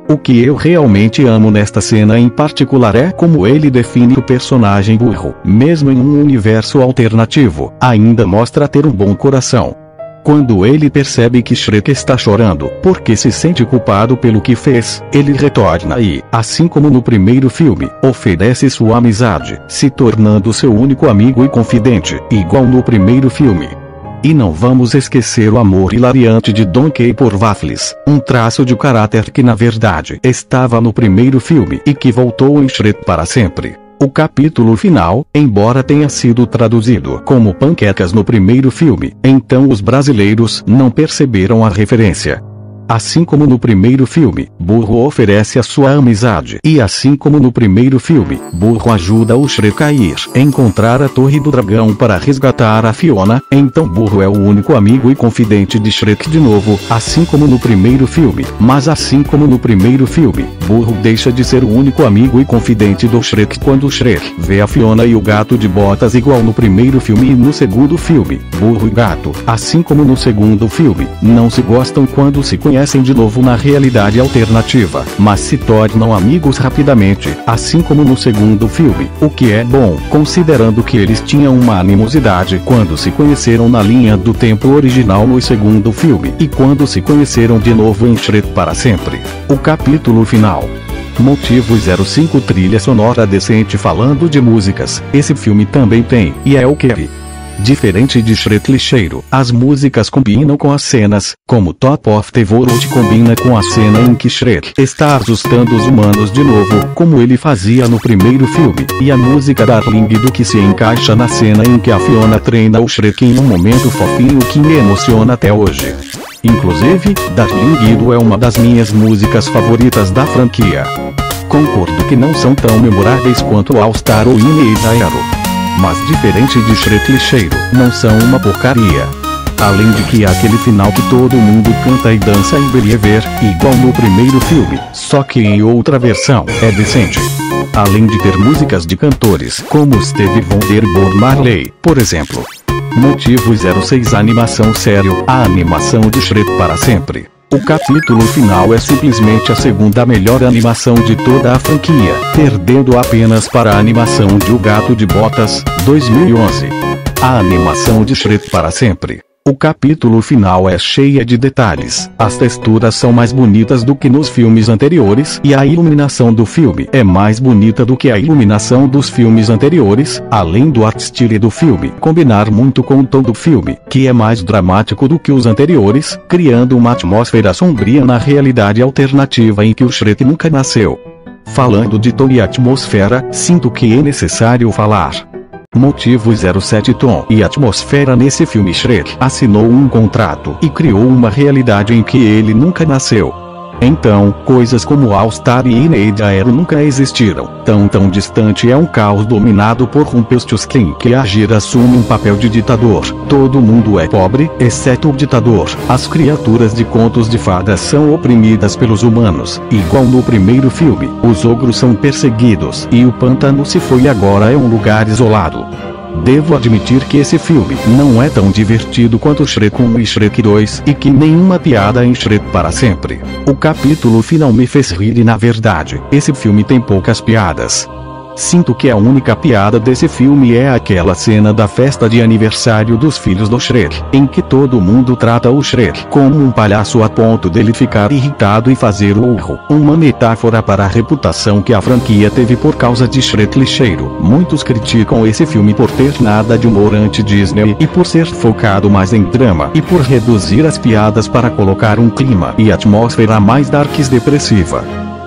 O que eu realmente amo nesta cena em particular é como ele define o personagem Burro, mesmo em um universo alternativo, ainda mostra ter um bom coração. Quando ele percebe que Shrek está chorando porque se sente culpado pelo que fez, ele retorna e, assim como no primeiro filme, oferece sua amizade, se tornando seu único amigo e confidente, igual no primeiro filme. E não vamos esquecer o amor hilariante de Donkey por Waffles, um traço de caráter que na verdade estava no primeiro filme e que voltou em Shrek para sempre. O capítulo final, embora tenha sido traduzido como panquecas no primeiro filme, então os brasileiros não perceberam a referência. Assim como no primeiro filme, Burro oferece a sua amizade. E assim como no primeiro filme, Burro ajuda o Shrek a ir encontrar a Torre do Dragão para resgatar a Fiona, então Burro é o único amigo e confidente de Shrek de novo, assim como no primeiro filme. Mas assim como no primeiro filme, Burro deixa de ser o único amigo e confidente do Shrek quando o Shrek vê a Fiona e o Gato de Botas igual no primeiro filme e no segundo filme. Burro e Gato, assim como no segundo filme, não se gostam quando se conhecem de novo na realidade alternativa, mas se tornam amigos rapidamente, assim como no segundo filme, o que é bom, considerando que eles tinham uma animosidade quando se conheceram na linha do tempo original no segundo filme e quando se conheceram de novo em Shrek para sempre. O capítulo final. Motivo 05 trilha sonora decente. Falando de músicas, esse filme também tem, e é o que diferente de Shrek lixeiro, as músicas combinam com as cenas, como Top of the World combina com a cena em que Shrek está assustando os humanos de novo, como ele fazia no primeiro filme, e a música Darling do que se encaixa na cena em que a Fiona treina o Shrek em um momento fofinho que me emociona até hoje. Inclusive, Darling é uma das minhas músicas favoritas da franquia. Concordo que não são tão memoráveis quanto All Star ou Ineida Aero, mas diferente de Shrek lixeiro, não são uma porcaria. Além de que há aquele final que todo mundo canta e dança em Believer, igual no primeiro filme, só que em outra versão, é decente. Além de ter músicas de cantores como Stevie Wonder e Bob Marley, por exemplo. Motivo 06 Animação sério, a animação de Shrek para sempre. O capítulo final é simplesmente a segunda melhor animação de toda a franquia, perdendo apenas para a animação de O Gato de Botas, 2011. A animação de Shrek para sempre. O capítulo final é cheia de detalhes, as texturas são mais bonitas do que nos filmes anteriores e a iluminação do filme é mais bonita do que a iluminação dos filmes anteriores, além do art style do filme combinar muito com o tom do filme, que é mais dramático do que os anteriores, criando uma atmosfera sombria na realidade alternativa em que o Shrek nunca nasceu. Falando de tom e atmosfera, sinto que é necessário falar. Motivo 07 Tom e atmosfera. Nesse filme Shrek assinou um contrato e criou uma realidade em que ele nunca nasceu. Então, coisas como All Star e Ineida Aero nunca existiram. Tão distante é um caos dominado por Rumpelstiltskin que agir assume um papel de ditador. Todo mundo é pobre, exceto o ditador. As criaturas de contos de fadas são oprimidas pelos humanos. Igual no primeiro filme, os ogros são perseguidos e o pântano se foi e agora é um lugar isolado. Devo admitir que esse filme não é tão divertido quanto Shrek 1 e Shrek 2 e que nenhuma piada em Shrek para sempre. O capítulo final me fez rir e na verdade, esse filme tem poucas piadas. Sinto que a única piada desse filme é aquela cena da festa de aniversário dos filhos do Shrek, em que todo mundo trata o Shrek como um palhaço a ponto dele ficar irritado e fazer o urro. Uma metáfora para a reputação que a franquia teve por causa de Shrek lixeiro. Muitos criticam esse filme por ter nada de humor anti-Disney e por ser focado mais em drama e por reduzir as piadas para colocar um clima e atmosfera mais darks depressiva.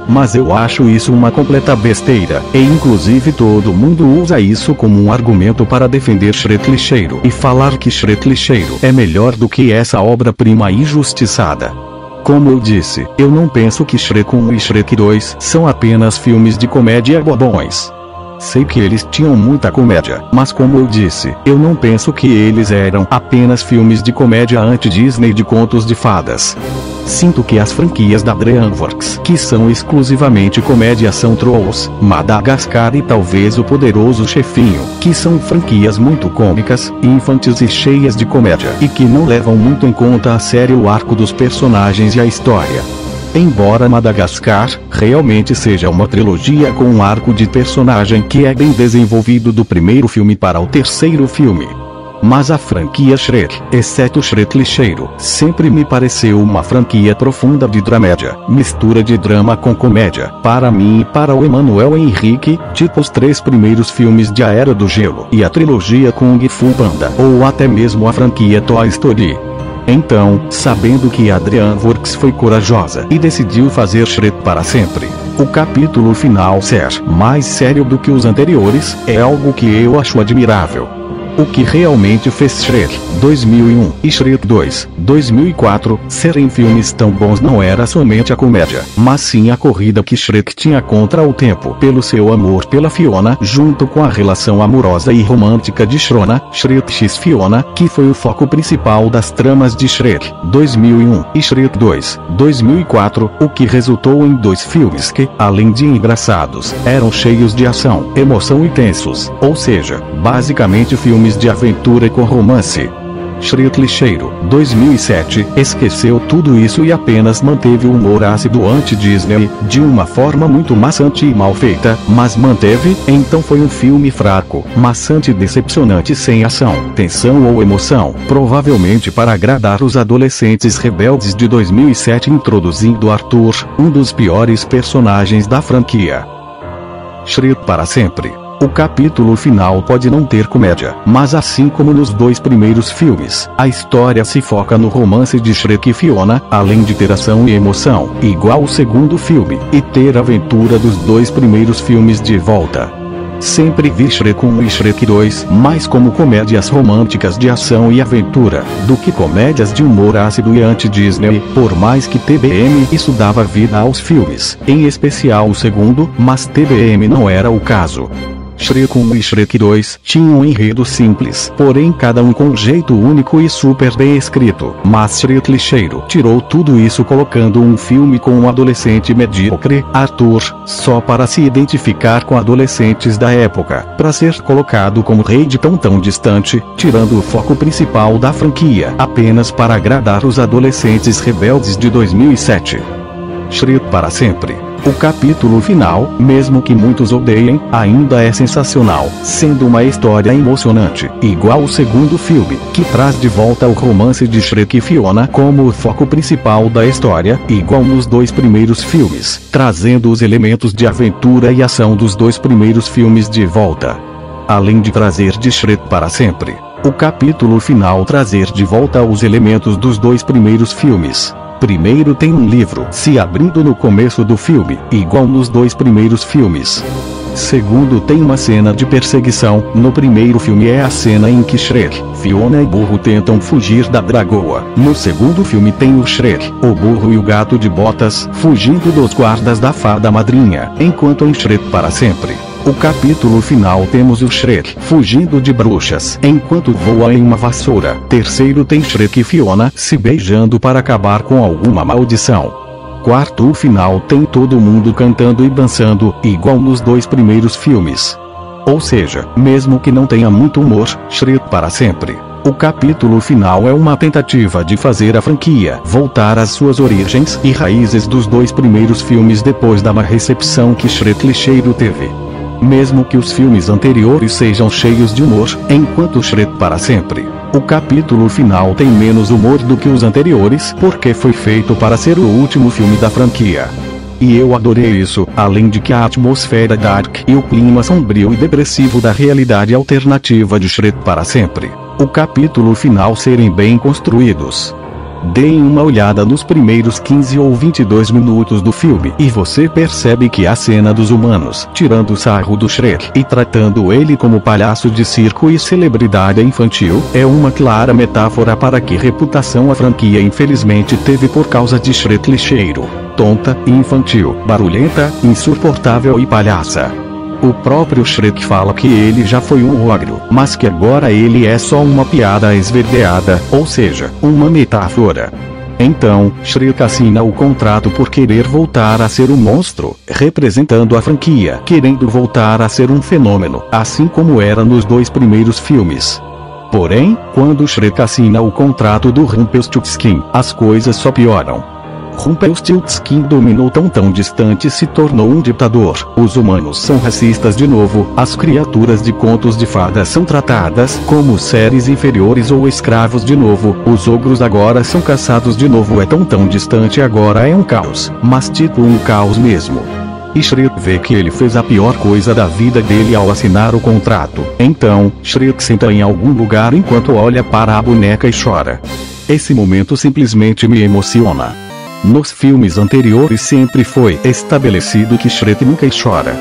Mas eu acho isso uma completa besteira, e inclusive todo mundo usa isso como um argumento para defender Shrek lixeiro e falar que Shrek lixeiro é melhor do que essa obra-prima injustiçada. Como eu disse, eu não penso que Shrek 1 e Shrek 2 são apenas filmes de comédia bobões. Sei que eles tinham muita comédia, mas como eu disse, eu não penso que eles eram apenas filmes de comédia anti-Disney de contos de fadas. Sinto que as franquias da DreamWorks, que são exclusivamente comédia, são Trolls, Madagascar e talvez O Poderoso Chefinho, que são franquias muito cômicas, infantis e cheias de comédia, e que não levam muito em conta a sério o arco dos personagens e a história. Embora Madagascar realmente seja uma trilogia com um arco de personagem que é bem desenvolvido do primeiro filme para o terceiro filme. Mas a franquia Shrek, exceto Shrek lixeiro, sempre me pareceu uma franquia profunda de dramédia, mistura de drama com comédia, para mim e para o Emanuel Henrique, tipo os 3 primeiros filmes de A Era do Gelo e a trilogia Kung Fu Panda, ou até mesmo a franquia Toy Story. Então, sabendo que a DreamWorks foi corajosa e decidiu fazer Shrek para sempre, o capítulo final ser mais sério do que os anteriores, é algo que eu acho admirável. O que realmente fez Shrek 2001 e Shrek 2 2004 serem filmes tão bons não era somente a comédia, mas sim a corrida que Shrek tinha contra o tempo pelo seu amor pela Fiona, junto com a relação amorosa e romântica de Shrona, Shrek x Fiona, que foi o foco principal das tramas de Shrek 2001 e Shrek 2 2004, o que resultou em 2 filmes que, além de engraçados, eram cheios de ação, emoção e tensos, ou seja, basicamente filmes de aventura com romance. Shrek lixeiro 2007 esqueceu tudo isso e apenas manteve o humor ácido anti-Disney, de uma forma muito maçante e mal feita, mas manteve, então foi um filme fraco, maçante e decepcionante sem ação, tensão ou emoção, provavelmente para agradar os adolescentes rebeldes de 2007, introduzindo Arthur, um dos piores personagens da franquia. Shrek para sempre. O capítulo final pode não ter comédia, mas assim como nos 2 primeiros filmes, a história se foca no romance de Shrek e Fiona, além de ter ação e emoção, igual o segundo filme, e ter a aventura dos 2 primeiros filmes de volta. Sempre vi Shrek 1 e Shrek 2 mais como comédias românticas de ação e aventura, do que comédias de humor ácido e anti-Disney, por mais que TBM isso dava vida aos filmes, em especial o segundo, mas TBM não era o caso. Shrek 1 e Shrek 2 tinham um enredo simples, porém cada um com um jeito único e super bem escrito, mas Shrek lixeiro tirou tudo isso colocando um filme com um adolescente medíocre, Arthur, só para se identificar com adolescentes da época, para ser colocado como rei de tão distante, tirando o foco principal da franquia, apenas para agradar os adolescentes rebeldes de 2007. Shrek para sempre. O capítulo final, mesmo que muitos odeiem, ainda é sensacional, sendo uma história emocionante, igual o segundo filme, que traz de volta o romance de Shrek e Fiona como o foco principal da história, igual nos 2 primeiros filmes, trazendo os elementos de aventura e ação dos 2 primeiros filmes de volta. Além de trazer de Shrek para sempre, o capítulo final trazer de volta os elementos dos 2 primeiros filmes. Primeiro tem um livro se abrindo no começo do filme, igual nos 2 primeiros filmes. Segundo tem uma cena de perseguição, no primeiro filme é a cena em que Shrek, Fiona e Burro tentam fugir da dragoa. No segundo filme tem o Shrek, o Burro e o Gato de Botas fugindo dos guardas da fada madrinha, enquanto em Shrek para sempre. O capítulo final temos o Shrek fugindo de bruxas enquanto voa em uma vassoura. Terceiro tem Shrek e Fiona se beijando para acabar com alguma maldição. Quarto final tem todo mundo cantando e dançando, igual nos 2 primeiros filmes. Ou seja, mesmo que não tenha muito humor, Shrek para sempre. O capítulo final é uma tentativa de fazer a franquia voltar às suas origens e raízes dos 2 primeiros filmes depois da má recepção que Shrek lixeiro teve. Mesmo que os filmes anteriores sejam cheios de humor, enquanto Shrek para sempre, o capítulo final tem menos humor do que os anteriores porque foi feito para ser o último filme da franquia. E eu adorei isso, além de que a atmosfera dark e o clima sombrio e depressivo da realidade alternativa de Shrek para sempre, o capítulo final serem bem construídos. Deem uma olhada nos primeiros 15 ou 22 minutos do filme e você percebe que a cena dos humanos tirando sarro do Shrek e tratando ele como palhaço de circo e celebridade infantil é uma clara metáfora para que reputação a franquia infelizmente teve por causa de Shrek lixeiro, tonta e infantil, barulhenta, insuportável e palhaça. O próprio Shrek fala que ele já foi um ogro, mas que agora ele é só uma piada esverdeada, ou seja, uma metáfora. Então, Shrek assina o contrato por querer voltar a ser um monstro, representando a franquia, querendo voltar a ser um fenômeno, assim como era nos 2 primeiros filmes. Porém, quando Shrek assina o contrato do Rumpelstiltskin, as coisas só pioram. Rumpelstiltskin dominou tão distante e se tornou um ditador. Os humanos são racistas de novo, as criaturas de contos de fadas são tratadas como seres inferiores ou escravos de novo, os ogros agora são caçados de novo. É tão distante agora é um caos, mas tipo um caos mesmo. E Shrek vê que ele fez a pior coisa da vida dele ao assinar o contrato. Então, Shrek senta em algum lugar enquanto olha para a boneca e chora. Esse momento simplesmente me emociona. Nos filmes anteriores sempre foi estabelecido que Shrek nunca chora.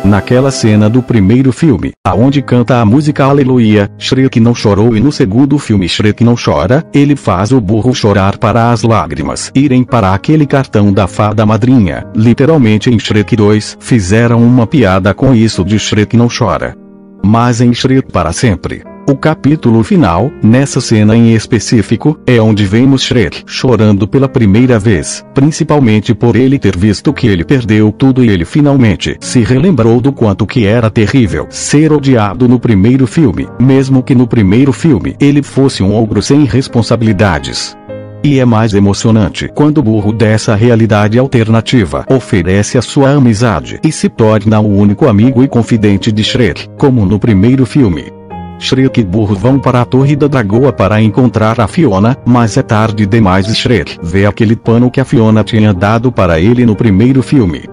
Naquela cena do primeiro filme, aonde canta a música Aleluia, Shrek não chorou e no segundo filme Shrek não chora, ele faz o burro chorar para as lágrimas irem para aquele cartão da fada madrinha. Literalmente em Shrek 2, fizeram uma piada com isso de Shrek não chora. Mas em Shrek para sempre, o capítulo final, nessa cena em específico, é onde vemos Shrek chorando pela primeira vez, principalmente por ele ter visto que ele perdeu tudo e ele finalmente se relembrou do quanto que era terrível ser odiado no primeiro filme, mesmo que no primeiro filme ele fosse um ogro sem responsabilidades. E é mais emocionante quando o burro dessa realidade alternativa oferece a sua amizade e se torna o único amigo e confidente de Shrek, como no primeiro filme. Shrek e burro vão para a Torre da Dragoa para encontrar a Fiona, mas é tarde demais e Shrek vê aquele pano que a Fiona tinha dado para ele no primeiro filme.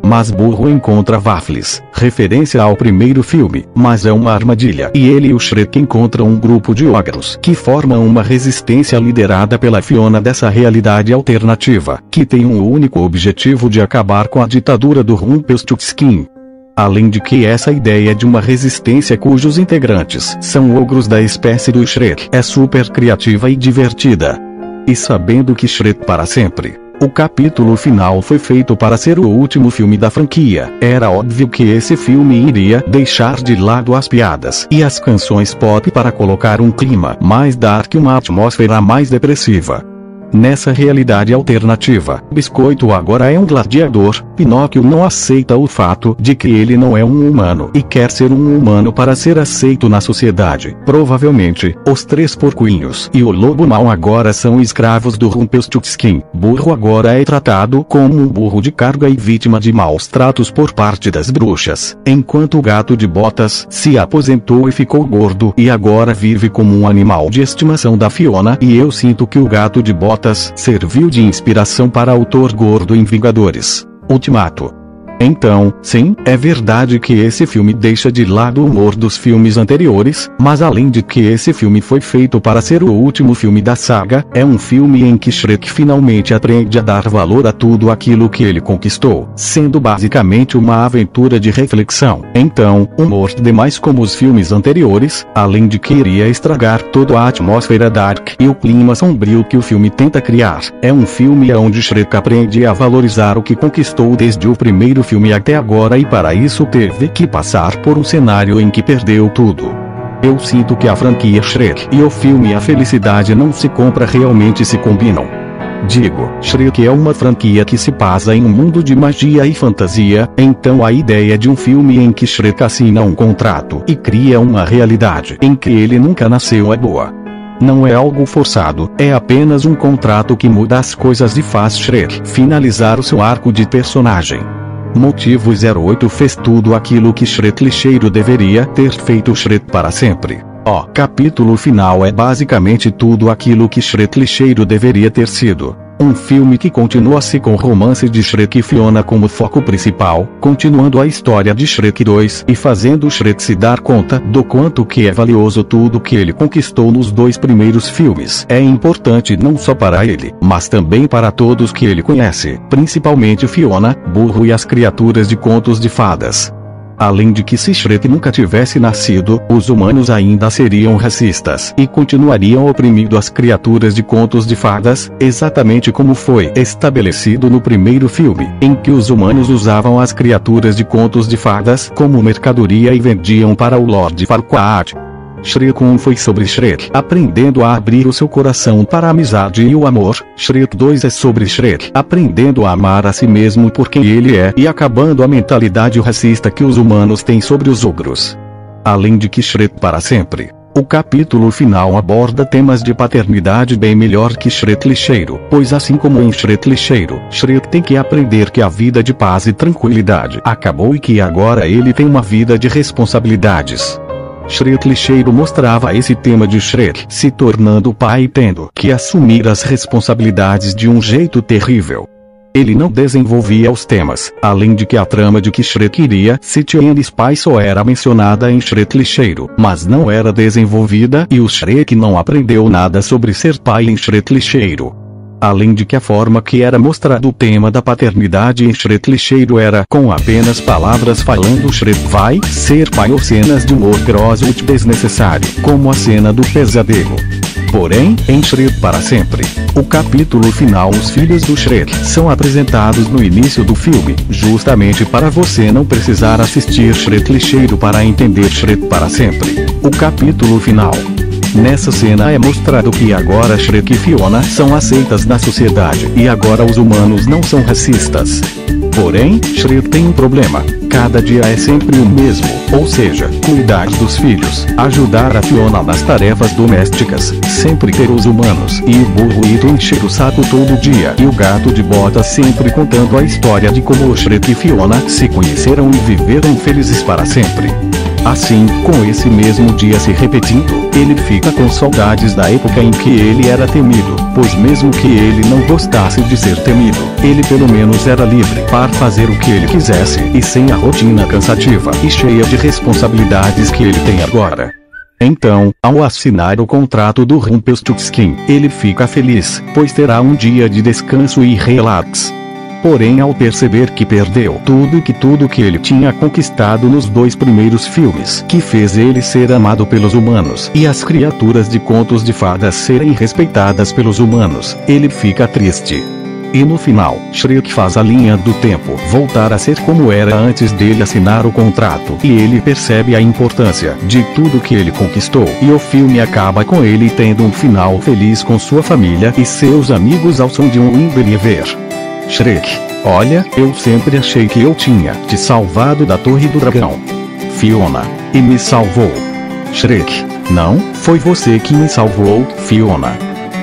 Mas burro encontra Waffles, referência ao primeiro filme, mas é uma armadilha e ele e o Shrek encontram um grupo de ogros que formam uma resistência liderada pela Fiona dessa realidade alternativa, que tem um único objetivo de acabar com a ditadura do Rumpelstiltskin. Além de que essa ideia de uma resistência cujos integrantes são ogros da espécie do Shrek é super criativa e divertida. E sabendo que Shrek para sempre, o capítulo final foi feito para ser o último filme da franquia, era óbvio que esse filme iria deixar de lado as piadas e as canções pop para colocar um clima mais dark e uma atmosfera mais depressiva. Nessa realidade alternativa, Biscoito agora é um gladiador. Pinóquio não aceita o fato de que ele não é um humano e quer ser um humano para ser aceito na sociedade. Provavelmente, os 3 porquinhos e o lobo mau agora são escravos do Rumpelstiltskin. Burro agora é tratado como um burro de carga e vítima de maus tratos por parte das bruxas, enquanto o gato de botas se aposentou e ficou gordo e agora vive como um animal de estimação da Fiona. E eu sinto que o gato de botas serviu de inspiração para o autor gordo em Vingadores Ultimato. Então, sim, é verdade que esse filme deixa de lado o humor dos filmes anteriores, mas além de que esse filme foi feito para ser o último filme da saga, é um filme em que Shrek finalmente aprende a dar valor a tudo aquilo que ele conquistou, sendo basicamente uma aventura de reflexão. Então, humor demais como os filmes anteriores, além de que iria estragar toda a atmosfera dark e o clima sombrio que o filme tenta criar. É um filme onde Shrek aprende a valorizar o que conquistou desde o primeiro filme até agora e para isso teve que passar por um cenário em que perdeu tudo. Eu sinto que a franquia Shrek e o filme A Felicidade Não Se Compra realmente se combinam. Digo, Shrek é uma franquia que se passa em um mundo de magia e fantasia, então a ideia de um filme em que Shrek assina um contrato e cria uma realidade em que ele nunca nasceu é boa. Não é algo forçado, é apenas um contrato que muda as coisas e faz Shrek finalizar o seu arco de personagem. Motivo 08 fez tudo aquilo que Shrek lixeiro deveria ter feito. Shrek para sempre. O capítulo final é basicamente tudo aquilo que Shrek lixeiro deveria ter sido. Um filme que continua-se com o romance de Shrek e Fiona como foco principal, continuando a história de Shrek 2 e fazendo Shrek se dar conta do quanto que é valioso tudo que ele conquistou nos 2 primeiros filmes. É importante não só para ele, mas também para todos que ele conhece, principalmente Fiona, Burro e as criaturas de contos de fadas. Além de que se Shrek nunca tivesse nascido, os humanos ainda seriam racistas e continuariam oprimindo as criaturas de contos de fadas, exatamente como foi estabelecido no primeiro filme, em que os humanos usavam as criaturas de contos de fadas como mercadoria e vendiam para o Lord Farquaad. Shrek 1 foi sobre Shrek aprendendo a abrir o seu coração para a amizade e o amor. Shrek 2 é sobre Shrek aprendendo a amar a si mesmo por quem ele é e acabando a mentalidade racista que os humanos têm sobre os ogros. Além de que Shrek para sempre. O capítulo final aborda temas de paternidade bem melhor que Shrek lixeiro, pois assim como em Shrek lixeiro, Shrek tem que aprender que a vida de paz e tranquilidade acabou e que agora ele tem uma vida de responsabilidades. Shrek lixeiro mostrava esse tema de Shrek se tornando pai e tendo que assumir as responsabilidades de um jeito terrível. Ele não desenvolvia os temas, além de que a trama de que Shrek iria se Tiendes pai só era mencionada em Shrek lixeiro, mas não era desenvolvida e o Shrek não aprendeu nada sobre ser pai em Shrek lixeiro. Além de que a forma que era mostrado o tema da paternidade em Shrek lixeiro era com apenas palavras falando Shrek vai ser pai ou cenas de humor grossolho desnecessário, como a cena do pesadelo. Porém, em Shrek para sempre, o capítulo final os filhos do Shrek são apresentados no início do filme, justamente para você não precisar assistir Shrek lixeiro para entender Shrek para sempre. O capítulo final. Nessa cena é mostrado que agora Shrek e Fiona são aceitas na sociedade e agora os humanos não são racistas. Porém, Shrek tem um problema. Cada dia é sempre o mesmo, ou seja, cuidar dos filhos, ajudar a Fiona nas tarefas domésticas, sempre ter os humanos e o burro Ito encher o saco todo dia e o gato de botas sempre contando a história de como Shrek e Fiona se conheceram e viveram felizes para sempre. Assim, com esse mesmo dia se repetindo, ele fica com saudades da época em que ele era temido, pois mesmo que ele não gostasse de ser temido, ele pelo menos era livre para fazer o que ele quisesse e sem a rotina cansativa e cheia de responsabilidades que ele tem agora. Então, ao assinar o contrato do Rumpelstiltskin, ele fica feliz, pois terá um dia de descanso e relax. Porém, ao perceber que perdeu tudo que ele tinha conquistado nos 2 primeiros filmes, que fez ele ser amado pelos humanos e as criaturas de contos de fadas serem respeitadas pelos humanos, ele fica triste. E no final, Shrek faz a linha do tempo voltar a ser como era antes dele assinar o contrato e ele percebe a importância de tudo que ele conquistou e o filme acaba com ele tendo um final feliz com sua família e seus amigos ao som de um In Believer. Shrek, olha, eu sempre achei que eu tinha te salvado da Torre do Dragão. Fiona, e me salvou. Shrek, não, foi você que me salvou, Fiona.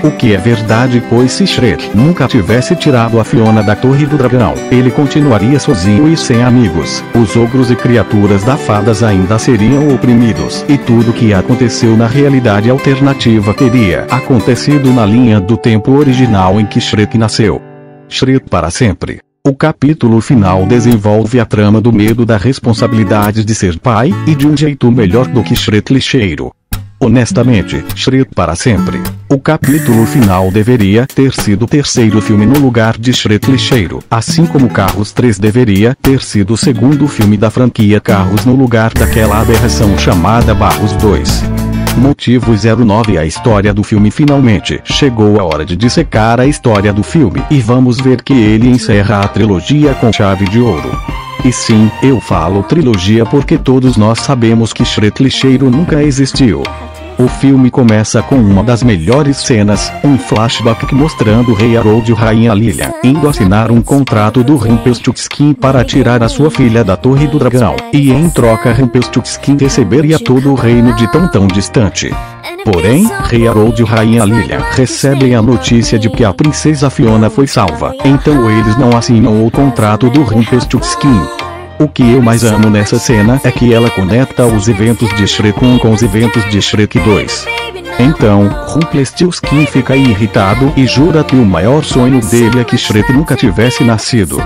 O que é verdade, pois se Shrek nunca tivesse tirado a Fiona da Torre do Dragão, ele continuaria sozinho e sem amigos. Os ogros e criaturas da fadas ainda seriam oprimidos, e tudo que aconteceu na realidade alternativa teria acontecido na linha do tempo original em que Shrek nasceu. Shrek para sempre. O capítulo final desenvolve a trama do medo da responsabilidade de ser pai, e de um jeito melhor do que Shrek lixeiro. Honestamente, Shrek para sempre. O capítulo final deveria ter sido o 3º filme no lugar de Shrek lixeiro, assim como Carros 3 deveria ter sido o 2º filme da franquia Carros no lugar daquela aberração chamada Barros 2. Motivo 09 A história do filme finalmente chegou a hora de dissecar a história do filme e vamos ver que ele encerra a trilogia com chave de ouro. E sim, eu falo trilogia porque todos nós sabemos que Shrek lixeiro nunca existiu. O filme começa com uma das melhores cenas, um flashback mostrando o rei Harold e rainha Lilian indo assinar um contrato do Rumpelstiltskin para tirar a sua filha da Torre do Dragão, e em troca Rumpelstiltskin receberia todo o reino de tão distante. Porém, rei Harold e rainha Lilian recebem a notícia de que a princesa Fiona foi salva, então eles não assinam o contrato do Rumpelstiltskin. O que eu mais amo nessa cena é que ela conecta os eventos de Shrek 1 com os eventos de Shrek 2. Então, Rumpelstiltskin fica irritado e jura que o maior sonho dele é que Shrek nunca tivesse nascido.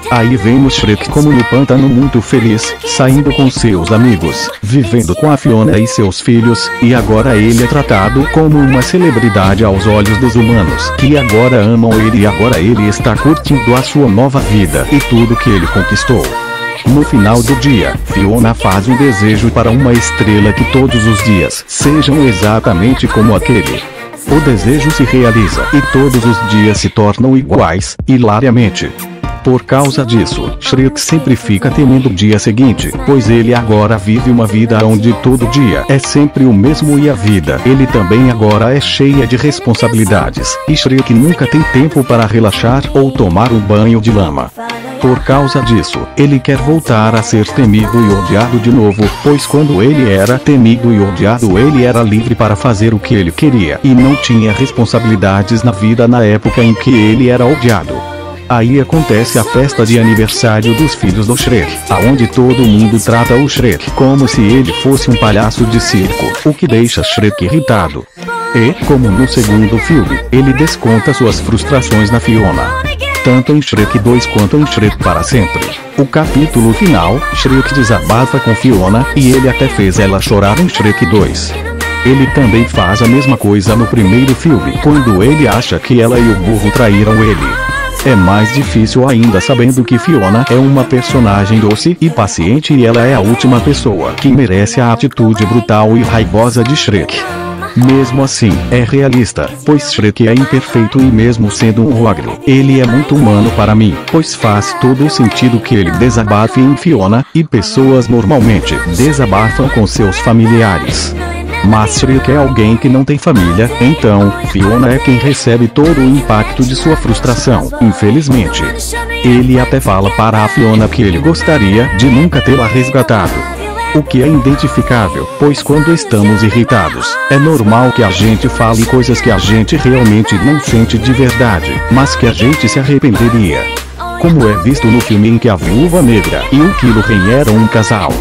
Aí vemos Shrek como no pântano muito feliz, saindo com seus amigos, vivendo com a Fiona e seus filhos, e agora ele é tratado como uma celebridade aos olhos dos humanos, que agora amam ele e agora ele está curtindo a sua nova vida e tudo que ele conquistou. No final do dia, Fiona faz um desejo para uma estrela que todos os dias sejam exatamente como aquele. O desejo se realiza e todos os dias se tornam iguais, hilariamente. Por causa disso, Shrek sempre fica temendo o dia seguinte, pois ele agora vive uma vida onde todo dia é sempre o mesmo e a vida ele também agora é cheia de responsabilidades, e Shrek nunca tem tempo para relaxar ou tomar um banho de lama. Por causa disso, ele quer voltar a ser temido e odiado de novo, pois quando ele era temido e odiado ele era livre para fazer o que ele queria e não tinha responsabilidades na vida na época em que ele era odiado. Aí acontece a festa de aniversário dos filhos do Shrek, aonde todo mundo trata o Shrek como se ele fosse um palhaço de circo, o que deixa Shrek irritado. E, como no segundo filme, ele desconta suas frustrações na Fiona. Tanto em Shrek 2 quanto em Shrek para sempre. O capítulo final, Shrek desabafa com Fiona, e ele até fez ela chorar em Shrek 2. Ele também faz a mesma coisa no primeiro filme, quando ele acha que ela e o burro traíram ele. É mais difícil ainda sabendo que Fiona é uma personagem doce e paciente e ela é a última pessoa que merece a atitude brutal e raivosa de Shrek. Mesmo assim, é realista, pois Shrek é imperfeito e mesmo sendo um ogro, ele é muito humano para mim, pois faz todo o sentido que ele desabafe em Fiona, e pessoas normalmente desabafam com seus familiares. Mas Shrek é alguém que não tem família, então, Fiona é quem recebe todo o impacto de sua frustração, infelizmente. Ele até fala para a Fiona que ele gostaria de nunca tê-la resgatado. O que é identificável, pois quando estamos irritados, é normal que a gente fale coisas que a gente realmente não sente de verdade, mas que a gente se arrependeria. Como é visto no filme em que a Viúva Negra e o Kylo Ren eram um casal.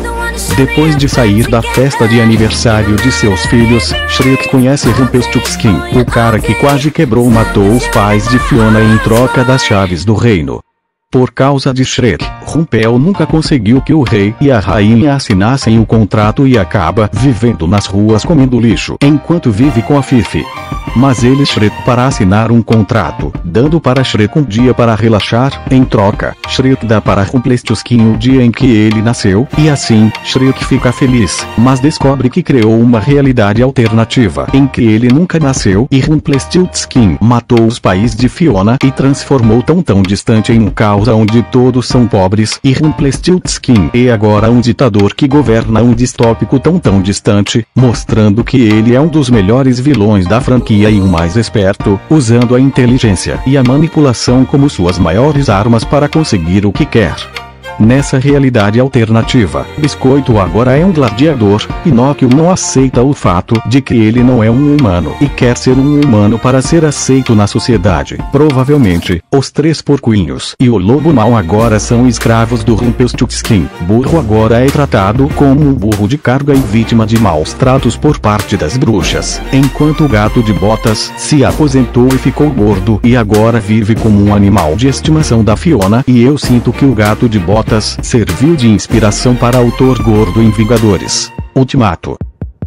Depois de sair da festa de aniversário de seus filhos, Shrek conhece Rumpelstiltskin, o cara que quase quebrou e matou os pais de Fiona em troca das chaves do reino. Por causa de Shrek, Rumpel nunca conseguiu que o rei e a rainha assinassem o contrato e acaba vivendo nas ruas comendo lixo enquanto vive com a Fifi. Mas ele Shrek para assinar um contrato, dando para Shrek um dia para relaxar, em troca, Shrek dá para Rumpelstiltskin o dia em que ele nasceu, e assim, Shrek fica feliz, mas descobre que criou uma realidade alternativa em que ele nunca nasceu e Rumpelstiltskin matou os pais de Fiona e transformou tão distante em um caos onde todos são pobres e Rumpelstiltskin é agora um ditador que governa um distópico tão distante, mostrando que ele é um dos melhores vilões da franquia e o mais esperto, usando a inteligência e a manipulação como suas maiores armas para conseguir o que quer. Nessa realidade alternativa, Biscoito agora é um gladiador, Pinóquio não aceita o fato de que ele não é um humano e quer ser um humano para ser aceito na sociedade. Provavelmente, os 3 porquinhos e o lobo mau agora são escravos do Rumpelstiltskin. Burro agora é tratado como um burro de carga e vítima de maus tratos por parte das bruxas, enquanto o gato de botas se aposentou e ficou gordo e agora vive como um animal de estimação da Fiona, e eu sinto que o gato de botas serviu de inspiração para o autor gordo em Vingadores Ultimato.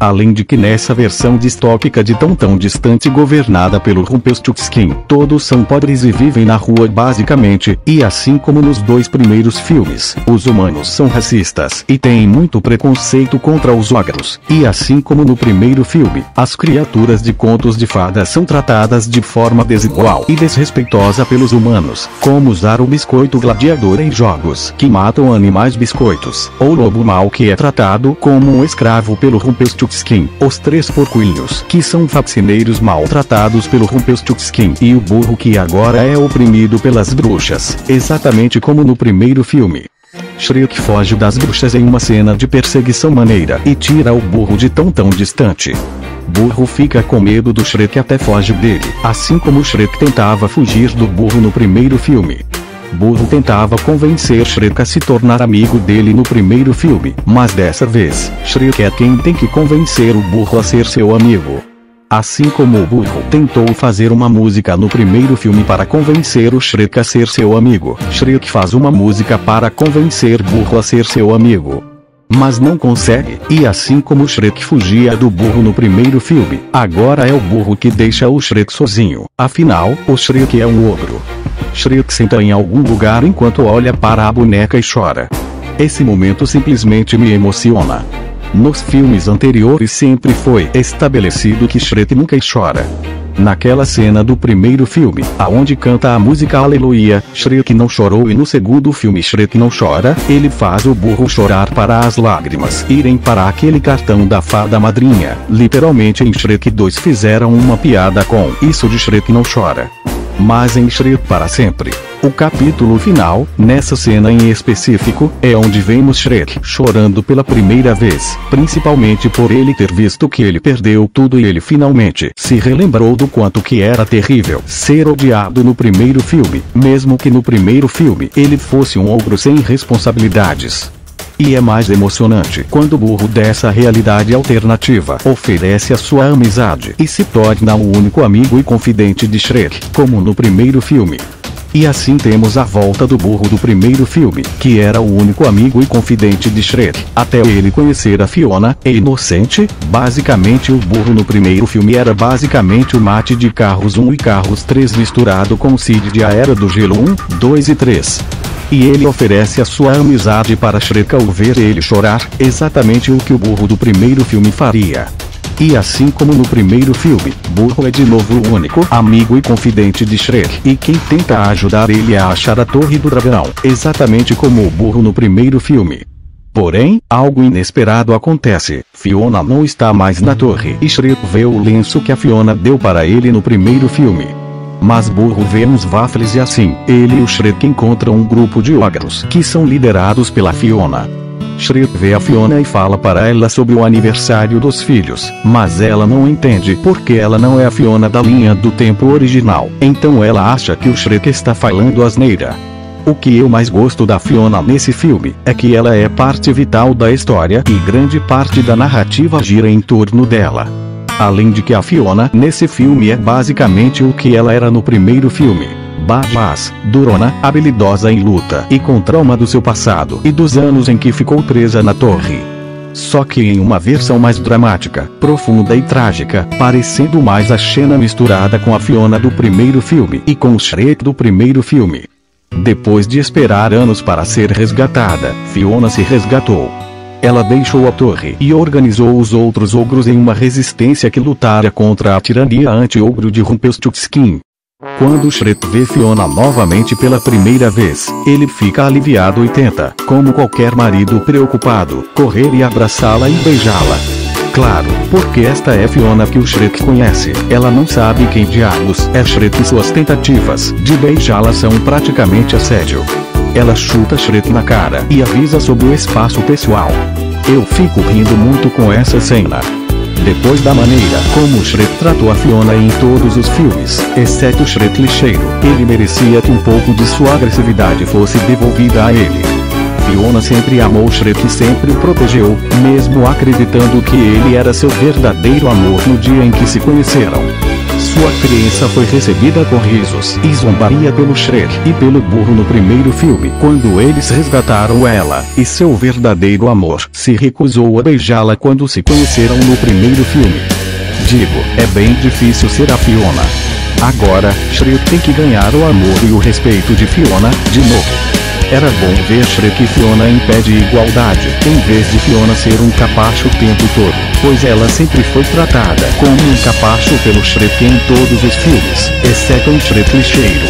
Além de que nessa versão distópica de tão distante governada pelo Rumpelstiltskin, todos são pobres e vivem na rua basicamente, e assim como nos 2 primeiros filmes, os humanos são racistas e têm muito preconceito contra os ogros, e assim como no primeiro filme, as criaturas de contos de fadas são tratadas de forma desigual e desrespeitosa pelos humanos, como usar o biscoito gladiador em jogos que matam animais biscoitos, ou lobo mau que é tratado como um escravo pelo Rumpelstiltskin. Rumpelstiltskin, os 3 porquinhos que são faxineiros maltratados pelo Rumpelstiltskin e o burro que agora é oprimido pelas bruxas, exatamente como no primeiro filme. Shrek foge das bruxas em uma cena de perseguição maneira e tira o burro de tão distante. Burro fica com medo do Shrek até foge dele, assim como Shrek tentava fugir do burro no primeiro filme. Burro tentava convencer Shrek a se tornar amigo dele no primeiro filme, mas dessa vez, Shrek é quem tem que convencer o burro a ser seu amigo. Assim como o burro tentou fazer uma música no primeiro filme para convencer o Shrek a ser seu amigo, Shrek faz uma música para convencer burro a ser seu amigo. Mas não consegue, e assim como Shrek fugia do burro no primeiro filme, agora é o burro que deixa o Shrek sozinho, afinal, o Shrek é um ogro. Shrek senta em algum lugar enquanto olha para a boneca e chora. Esse momento simplesmente me emociona. Nos filmes anteriores sempre foi estabelecido que Shrek nunca chora. Naquela cena do primeiro filme, aonde canta a música Aleluia, Shrek não chorou e no segundo filme Shrek não chora, ele faz o burro chorar para as lágrimas irem para aquele cartão da fada madrinha. Literalmente em Shrek 2 fizeram uma piada com isso de Shrek não chora. Mas em Shrek para sempre, o capítulo final, nessa cena em específico, é onde vemos Shrek chorando pela primeira vez, principalmente por ele ter visto que ele perdeu tudo e ele finalmente se relembrou do quanto que era terrível ser odiado no primeiro filme, mesmo que no primeiro filme ele fosse um ogro sem responsabilidades. E é mais emocionante quando o burro dessa realidade alternativa oferece a sua amizade e se torna o único amigo e confidente de Shrek, como no primeiro filme. E assim temos a volta do burro do primeiro filme, que era o único amigo e confidente de Shrek, até ele conhecer a Fiona, e inocente. Basicamente o burro no primeiro filme era basicamente o mate de Carros 1 e Carros 3 misturado com o Cid de A Era do Gelo 1, 2 e 3. E ele oferece a sua amizade para Shrek ao ver ele chorar, exatamente o que o burro do primeiro filme faria. E assim como no primeiro filme, Burro é de novo o único amigo e confidente de Shrek, e quem tenta ajudar ele a achar a Torre do Dragão, exatamente como o burro no primeiro filme. Porém, algo inesperado acontece. Fiona não está mais na torre e Shrek vê o lenço que a Fiona deu para ele no primeiro filme. Mas Burro vê uns waffles e assim, ele e o Shrek encontram um grupo de ogros que são liderados pela Fiona. Shrek vê a Fiona e fala para ela sobre o aniversário dos filhos, mas ela não entende porque ela não é a Fiona da linha do tempo original, então ela acha que o Shrek está falando asneira. O que eu mais gosto da Fiona nesse filme é que ela é parte vital da história e grande parte da narrativa gira em torno dela. Além de que a Fiona nesse filme é basicamente o que ela era no primeiro filme. Badass, durona, habilidosa em luta e com trauma do seu passado e dos anos em que ficou presa na torre. Só que em uma versão mais dramática, profunda e trágica, parecendo mais a Xena misturada com a Fiona do primeiro filme e com o Shrek do primeiro filme. Depois de esperar anos para ser resgatada, Fiona se resgatou. Ela deixou a torre e organizou os outros ogros em uma resistência que lutara contra a tirania anti-ogro de Rumpelstiltskin. Quando Shrek vê Fiona novamente pela primeira vez, ele fica aliviado e tenta, como qualquer marido preocupado, correr e abraçá-la e beijá-la. Claro, porque esta é Fiona que o Shrek conhece. Ela não sabe quem diabos é Shrek e suas tentativas de beijá-la são praticamente assédio. Ela chuta Shrek na cara e avisa sobre o espaço pessoal. Eu fico rindo muito com essa cena. Depois da maneira como o Shrek tratou a Fiona em todos os filmes, exceto o Shrek lixeiro, ele merecia que um pouco de sua agressividade fosse devolvida a ele. Fiona sempre amou Shrek e sempre o protegeu, mesmo acreditando que ele era seu verdadeiro amor no dia em que se conheceram. Sua crença foi recebida com risos e zombaria pelo Shrek e pelo burro no primeiro filme, quando eles resgataram ela, e seu verdadeiro amor se recusou a beijá-la quando se conheceram no primeiro filme. Digo, é bem difícil ser a Fiona. Agora, Shrek tem que ganhar o amor e o respeito de Fiona, de novo. Era bom ver Shrek e Fiona em pé de igualdade, em vez de Fiona ser um capacho o tempo todo, pois ela sempre foi tratada como um capacho pelo Shrek em todos os filmes, exceto em Shrek lixeiro.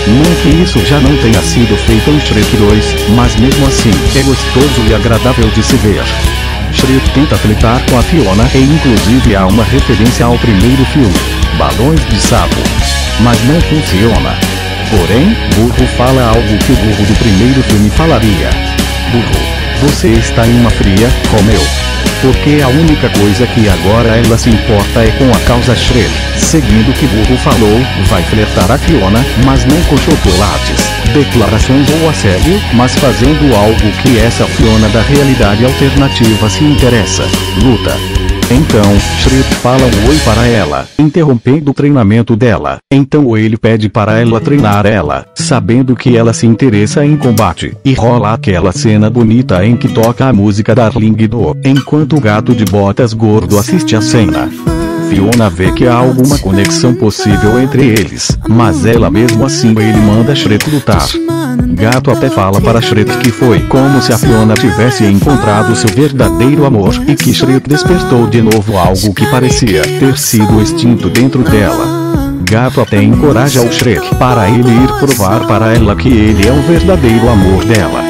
Não que isso já não tenha sido feito em Shrek 2, mas mesmo assim, é gostoso e agradável de se ver. Shrek tenta flertar com a Fiona e inclusive há uma referência ao primeiro filme, Balões de Sapo. Mas não funciona. Porém, Burro fala algo que o Burro do primeiro filme falaria. Burro, você está em uma fria, Romeu. Porque a única coisa que agora ela se importa é com a causa Shrek. Seguindo o que Burro falou, vai flertar a Fiona, mas não com chocolates, declarações ou assédio, mas fazendo algo que essa Fiona da realidade alternativa se interessa: luta. Então, Shrek fala um oi para ela, interrompendo o treinamento dela. Então ele pede para ela treinar ela, sabendo que ela se interessa em combate. E rola aquela cena bonita em que toca a música Darling do, enquanto o gato de botas gordo assiste a cena. Fiona vê que há alguma conexão possível entre eles, mas ela mesmo assim ele manda Shrek lutar. Gato até fala para Shrek que foi como se a Fiona tivesse encontrado seu verdadeiro amor e que Shrek despertou de novo algo que parecia ter sido extinto dentro dela. Gato até encoraja o Shrek para ele ir provar para ela que ele é o verdadeiro amor dela.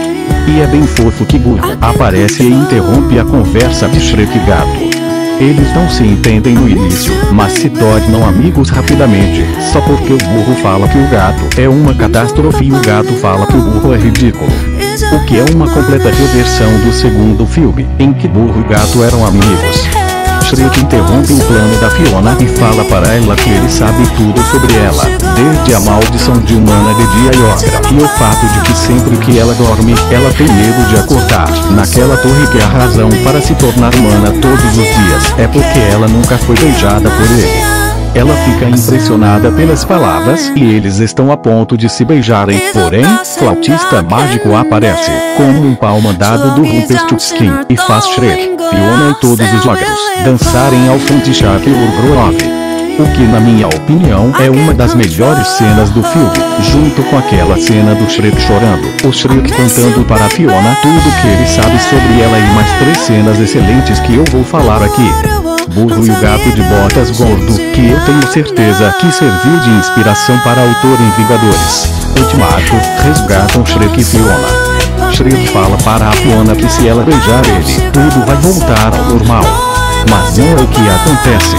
E é bem fofo que Burro aparece e interrompe a conversa de Shrek e Gato. Eles não se entendem no início, mas se tornam amigos rapidamente, só porque o Burro fala que o gato é uma catástrofe e o gato fala que o burro é ridículo. O que é uma completa reversão do segundo filme, em que Burro e Gato eram amigos. Shrek interrompe o plano da Fiona e fala para ela que ele sabe tudo sobre ela, desde a maldição de humana de Dia e Ogra, e o fato de que sempre que ela dorme, ela tem medo de acordar naquela torre que é a razão para se tornar humana todos os dias é porque ela nunca foi beijada por ele. Ela fica impressionada pelas palavras e eles estão a ponto de se beijarem, porém, Flautista Mágico aparece, como um pau mandado do Rumpelstiltskin, e faz Shrek, Fiona e todos os ogros dançarem ao som de Shaq Urgrove. O que na minha opinião é uma das melhores cenas do filme, junto com aquela cena do Shrek chorando, o Shrek contando para a Fiona tudo que ele sabe sobre ela e mais 3 cenas excelentes que eu vou falar aqui. Burro e o gato de botas gordo, que eu tenho certeza que serviu de inspiração para o autor em Vingadores Ultimato, resgatam Shrek e Fiona. Shrek fala para a Fiona que se ela beijar ele, tudo vai voltar ao normal. Mas não é o que acontece.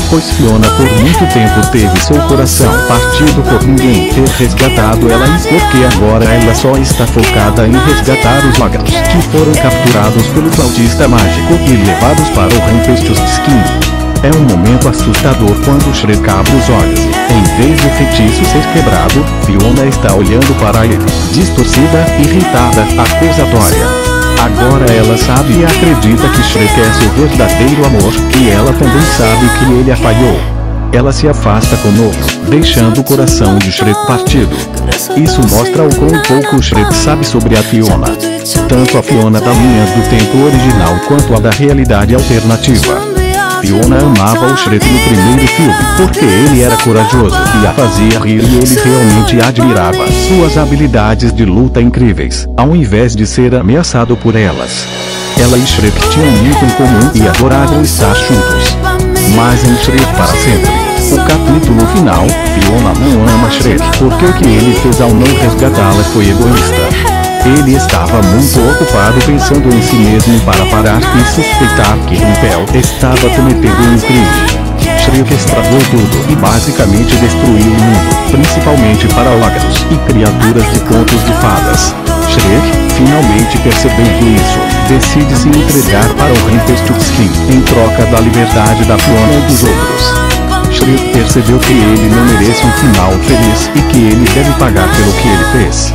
Pois Fiona por muito tempo teve seu coração partido por ninguém ter resgatado ela e porque agora ela só está focada em resgatar os ogros que foram capturados pelo Flautista Mágico e levados para o Rumpelstiltskin. É um momento assustador quando Shrek abre os olhos. Em vez do feitiço ser quebrado, Fiona está olhando para ele, distorcida, irritada, acusatória. Agora ela sabe e acredita que Shrek é seu verdadeiro amor, e ela também sabe que ele a falhou. Ela se afasta com nojo, deixando o coração de Shrek partido. Isso mostra o quão pouco Shrek sabe sobre a Fiona. Tanto a Fiona da linha do tempo original quanto a da realidade alternativa. Fiona amava o Shrek no primeiro filme porque ele era corajoso e a fazia rir e ele realmente admirava suas habilidades de luta incríveis, ao invés de ser ameaçado por elas. Ela e Shrek tinham muito em comum e adoravam estar juntos. Mas em Shrek para sempre, o capítulo final, Fiona não ama Shrek porque o que ele fez ao não resgatá-la foi egoísta. Ele estava muito ocupado pensando em si mesmo para parar e suspeitar que Rumpel estava cometendo um crime. Shrek estragou tudo e basicamente destruiu o mundo, principalmente para ogros e criaturas de contos de fadas. Shrek, finalmente percebendo isso, decide se entregar para o Rumpelstiltskin em troca da liberdade da Fiona e dos outros. Shrek percebeu que ele não merece um final feliz e que ele deve pagar pelo que ele fez.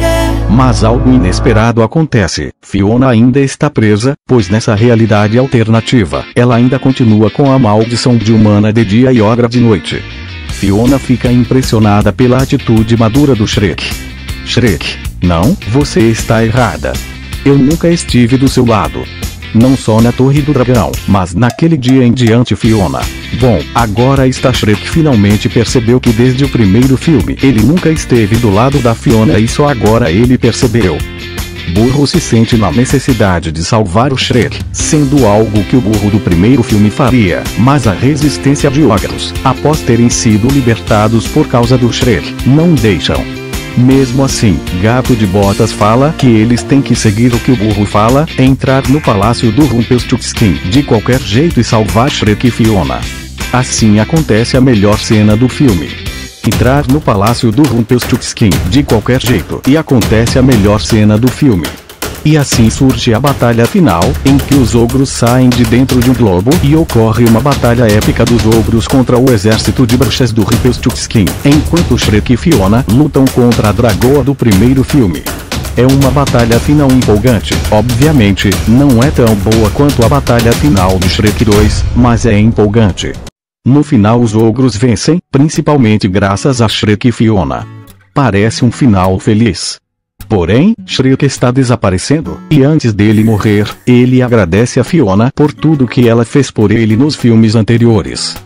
Mas algo inesperado acontece. Fiona ainda está presa, pois nessa realidade alternativa, ela ainda continua com a maldição de humana de dia e ogra de noite. Fiona fica impressionada pela atitude madura do Shrek. Shrek, não, você está errada. Eu nunca estive do seu lado. Não só na Torre do Dragão, mas naquele dia em diante, Fiona. Bom, agora está Shrek finalmente percebeu que desde o primeiro filme ele nunca esteve do lado da Fiona e só agora ele percebeu. Burro se sente na necessidade de salvar o Shrek, sendo algo que o burro do primeiro filme faria, mas a resistência de ogros, após terem sido libertados por causa do Shrek, não deixam. Mesmo assim, Gato de Botas fala que eles têm que seguir o que o burro fala, entrar no palácio do Rumpelstiltskin de qualquer jeito e salvar Shrek e Fiona. Assim acontece a melhor cena do filme. Entrar no palácio do Rumpelstiltskin de qualquer jeito e acontece a melhor cena do filme. E assim surge a batalha final, em que os ogros saem de dentro de um globo e ocorre uma batalha épica dos ogros contra o exército de bruxas do Rumpelstiltskin, enquanto Shrek e Fiona lutam contra a dragoa do primeiro filme. É uma batalha final empolgante, obviamente, não é tão boa quanto a batalha final de Shrek 2, mas é empolgante. No final os ogros vencem, principalmente graças a Shrek e Fiona. Parece um final feliz. Porém, Shrek está desaparecendo, e antes dele morrer, ele agradece a Fiona por tudo que ela fez por ele nos filmes anteriores.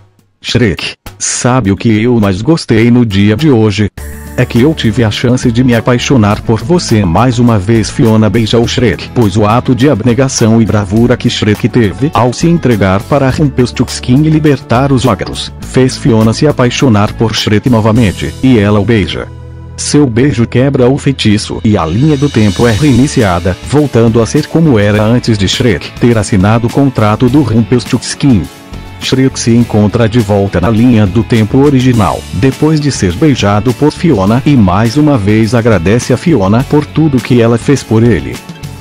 Shrek, sabe o que eu mais gostei no dia de hoje? É que eu tive a chance de me apaixonar por você mais uma vez. Fiona beija o Shrek, pois o ato de abnegação e bravura que Shrek teve ao se entregar para Rumpelstiltskin e libertar os ogros, fez Fiona se apaixonar por Shrek novamente, e ela o beija. Seu beijo quebra o feitiço e a linha do tempo é reiniciada, voltando a ser como era antes de Shrek ter assinado o contrato do Rumpelstiltskin. Shrek se encontra de volta na linha do tempo original, depois de ser beijado por Fiona e mais uma vez agradece a Fiona por tudo que ela fez por ele.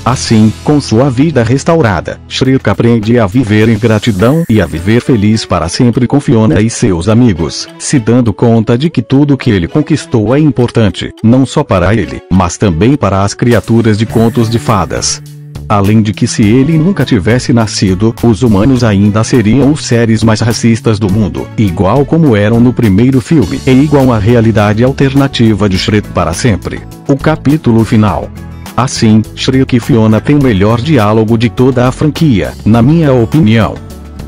Assim, com sua vida restaurada, Shrek aprende a viver em gratidão e a viver feliz para sempre com Fiona e seus amigos, se dando conta de que tudo que ele conquistou é importante, não só para ele, mas também para as criaturas de contos de fadas. Além de que se ele nunca tivesse nascido, os humanos ainda seriam os seres mais racistas do mundo, igual como eram no primeiro filme, e igual à realidade alternativa de Shrek para sempre. O capítulo final. Assim, Shrek e Fiona têm o melhor diálogo de toda a franquia, na minha opinião.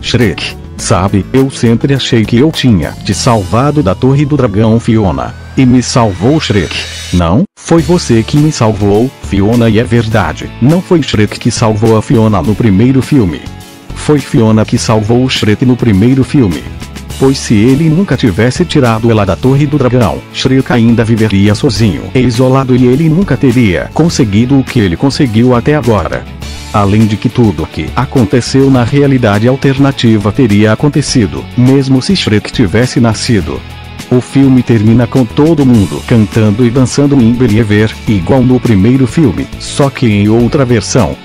Shrek, sabe, eu sempre achei que eu tinha te salvado da Torre do Dragão, Fiona. E me salvou Shrek. Não, foi você que me salvou, Fiona, e é verdade, não foi Shrek que salvou a Fiona no primeiro filme. Foi Fiona que salvou o Shrek no primeiro filme. Pois se ele nunca tivesse tirado ela da Torre do Dragão, Shrek ainda viveria sozinho e isolado e ele nunca teria conseguido o que ele conseguiu até agora. Além de que tudo o que aconteceu na realidade alternativa teria acontecido, mesmo se Shrek tivesse nascido. O filme termina com todo mundo cantando e dançando em Believer, igual no primeiro filme, só que em outra versão.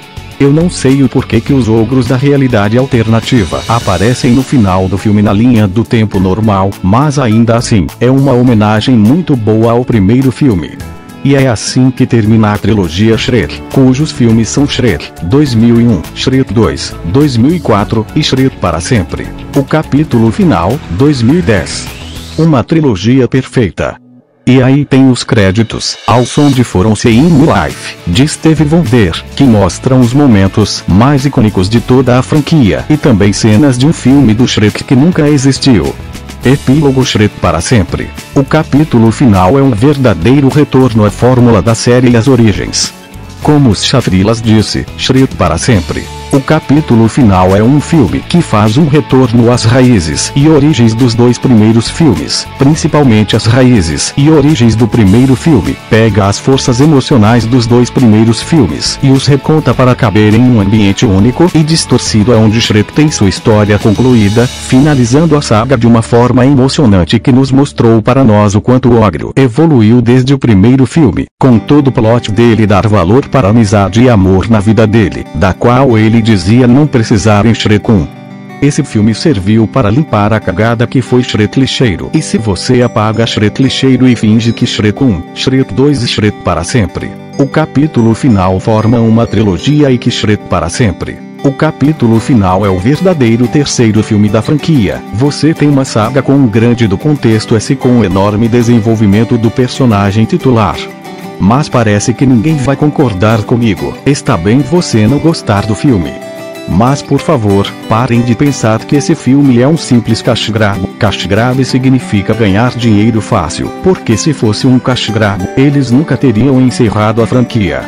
Eu não sei o porquê que os ogros da realidade alternativa aparecem no final do filme na linha do tempo normal, mas ainda assim, é uma homenagem muito boa ao primeiro filme. E é assim que termina a trilogia Shrek, cujos filmes são Shrek 2001, Shrek 2, 2004 e Shrek para sempre. O capítulo final, 2010. Uma trilogia perfeita. E aí tem os créditos, ao som de Foram Se In Life, de Stevie Wonder, que mostram os momentos mais icônicos de toda a franquia e também cenas de um filme do Shrek que nunca existiu. Epílogo Shrek para sempre. O capítulo final é um verdadeiro retorno à fórmula da série e às origens. Como os Chafrilas disse, Shrek para sempre. O capítulo final é um filme que faz um retorno às raízes e origens dos dois primeiros filmes, principalmente as raízes e origens do primeiro filme, pega as forças emocionais dos dois primeiros filmes e os reconta para caber em um ambiente único e distorcido onde Shrek tem sua história concluída, finalizando a saga de uma forma emocionante que nos mostrou para nós o quanto o ogro evoluiu desde o primeiro filme, com todo o plot dele dar valor para a amizade e amor na vida dele, da qual ele dizia não precisar em Shrek 1. Esse filme serviu para limpar a cagada que foi Shrek lixeiro. E se você apaga Shrek lixeiro e finge que Shrek 1, Shrek 2 e Shrek para sempre, o capítulo final forma uma trilogia e que Shrek para sempre. O capítulo final é o verdadeiro terceiro filme da franquia. Você tem uma saga com um grande do contexto S com um enorme desenvolvimento do personagem titular. Mas parece que ninguém vai concordar comigo. Está bem você não gostar do filme. Mas por favor, parem de pensar que esse filme é um simples cash grab. Cash grab significa ganhar dinheiro fácil, porque se fosse um cash grab, eles nunca teriam encerrado a franquia.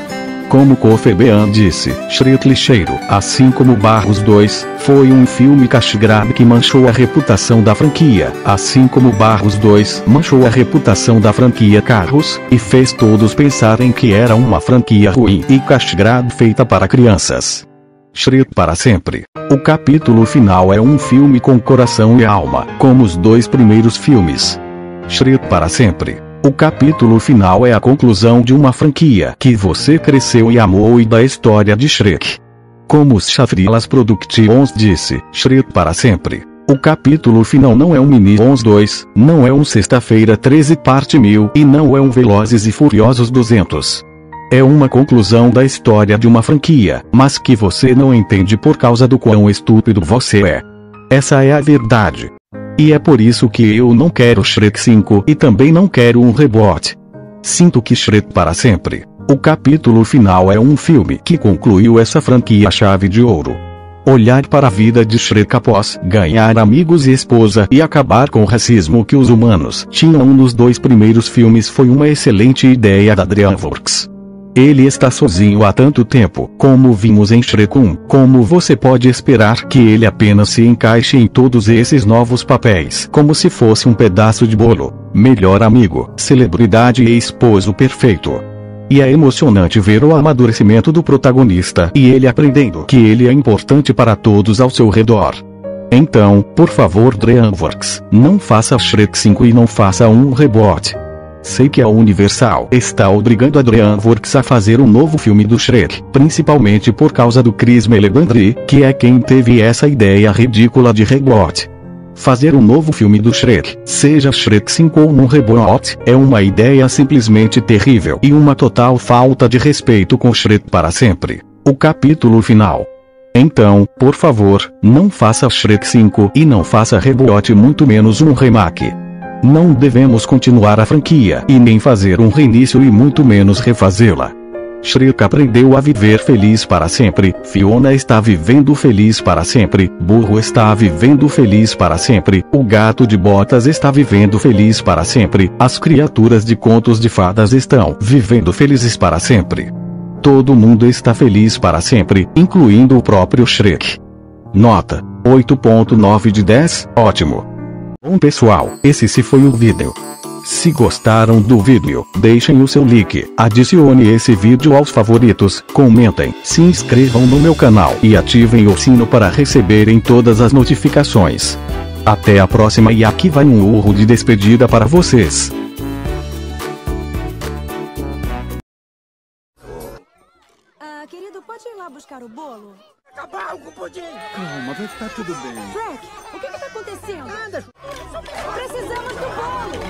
Como Kofi Bean disse, Shrek lixeiro, assim como Barros 2, foi um filme castigado que manchou a reputação da franquia, assim como Barros 2 manchou a reputação da franquia Carros, e fez todos pensarem que era uma franquia ruim e castigado feita para crianças. Shrek para sempre. O capítulo final é um filme com coração e alma, como os dois primeiros filmes. Shrek para sempre. O capítulo final é a conclusão de uma franquia que você cresceu e amou e da história de Shrek. Como os Shafrilas Productions disse, Shrek para sempre. O capítulo final não é um Minions 2, não é um Sexta-feira 13 parte 1000 e não é um Velozes e Furiosos 200. É uma conclusão da história de uma franquia, mas que você não entende por causa do quão estúpido você é. Essa é a verdade. E é por isso que eu não quero Shrek 5 e também não quero um reboot. Sinto que Shrek para sempre. O capítulo final é um filme que concluiu essa franquia chave de ouro. Olhar para a vida de Shrek após ganhar amigos e esposa e acabar com o racismo que os humanos tinham nos dois primeiros filmes foi uma excelente ideia da DreamWorks. Ele está sozinho há tanto tempo, como vimos em Shrek 1, como você pode esperar que ele apenas se encaixe em todos esses novos papéis, como se fosse um pedaço de bolo, melhor amigo, celebridade e esposo perfeito. E é emocionante ver o amadurecimento do protagonista e ele aprendendo que ele é importante para todos ao seu redor. Então, por favor DreamWorks, não faça Shrek 5 e não faça um reboot. Sei que a Universal está obrigando a DreamWorks a fazer um novo filme do Shrek, principalmente por causa do Chris Meledandri, que é quem teve essa ideia ridícula de reboot. Fazer um novo filme do Shrek, seja Shrek 5 ou um reboot, é uma ideia simplesmente terrível e uma total falta de respeito com Shrek para sempre. O capítulo final. Então, por favor, não faça Shrek 5 e não faça reboot, muito menos um remake. Não devemos continuar a franquia e nem fazer um reinício e muito menos refazê-la. Shrek aprendeu a viver feliz para sempre, Fiona está vivendo feliz para sempre, Burro está vivendo feliz para sempre, o Gato de Botas está vivendo feliz para sempre, as criaturas de contos de fadas estão vivendo felizes para sempre. Todo mundo está feliz para sempre, incluindo o próprio Shrek. Nota: 8.9 de 10, ótimo. Bom pessoal, esse foi o vídeo. Se gostaram do vídeo, deixem o seu like, adicione esse vídeo aos favoritos, comentem, se inscrevam no meu canal e ativem o sino para receberem todas as notificações. Até a próxima e aqui vai um urro de despedida para vocês. Querido, pode ir lá buscar o bolo? Acabar com o pudim! Calma, vai ficar tudo bem. Shrek, o que está acontecendo? Nada! Precisamos do bolo!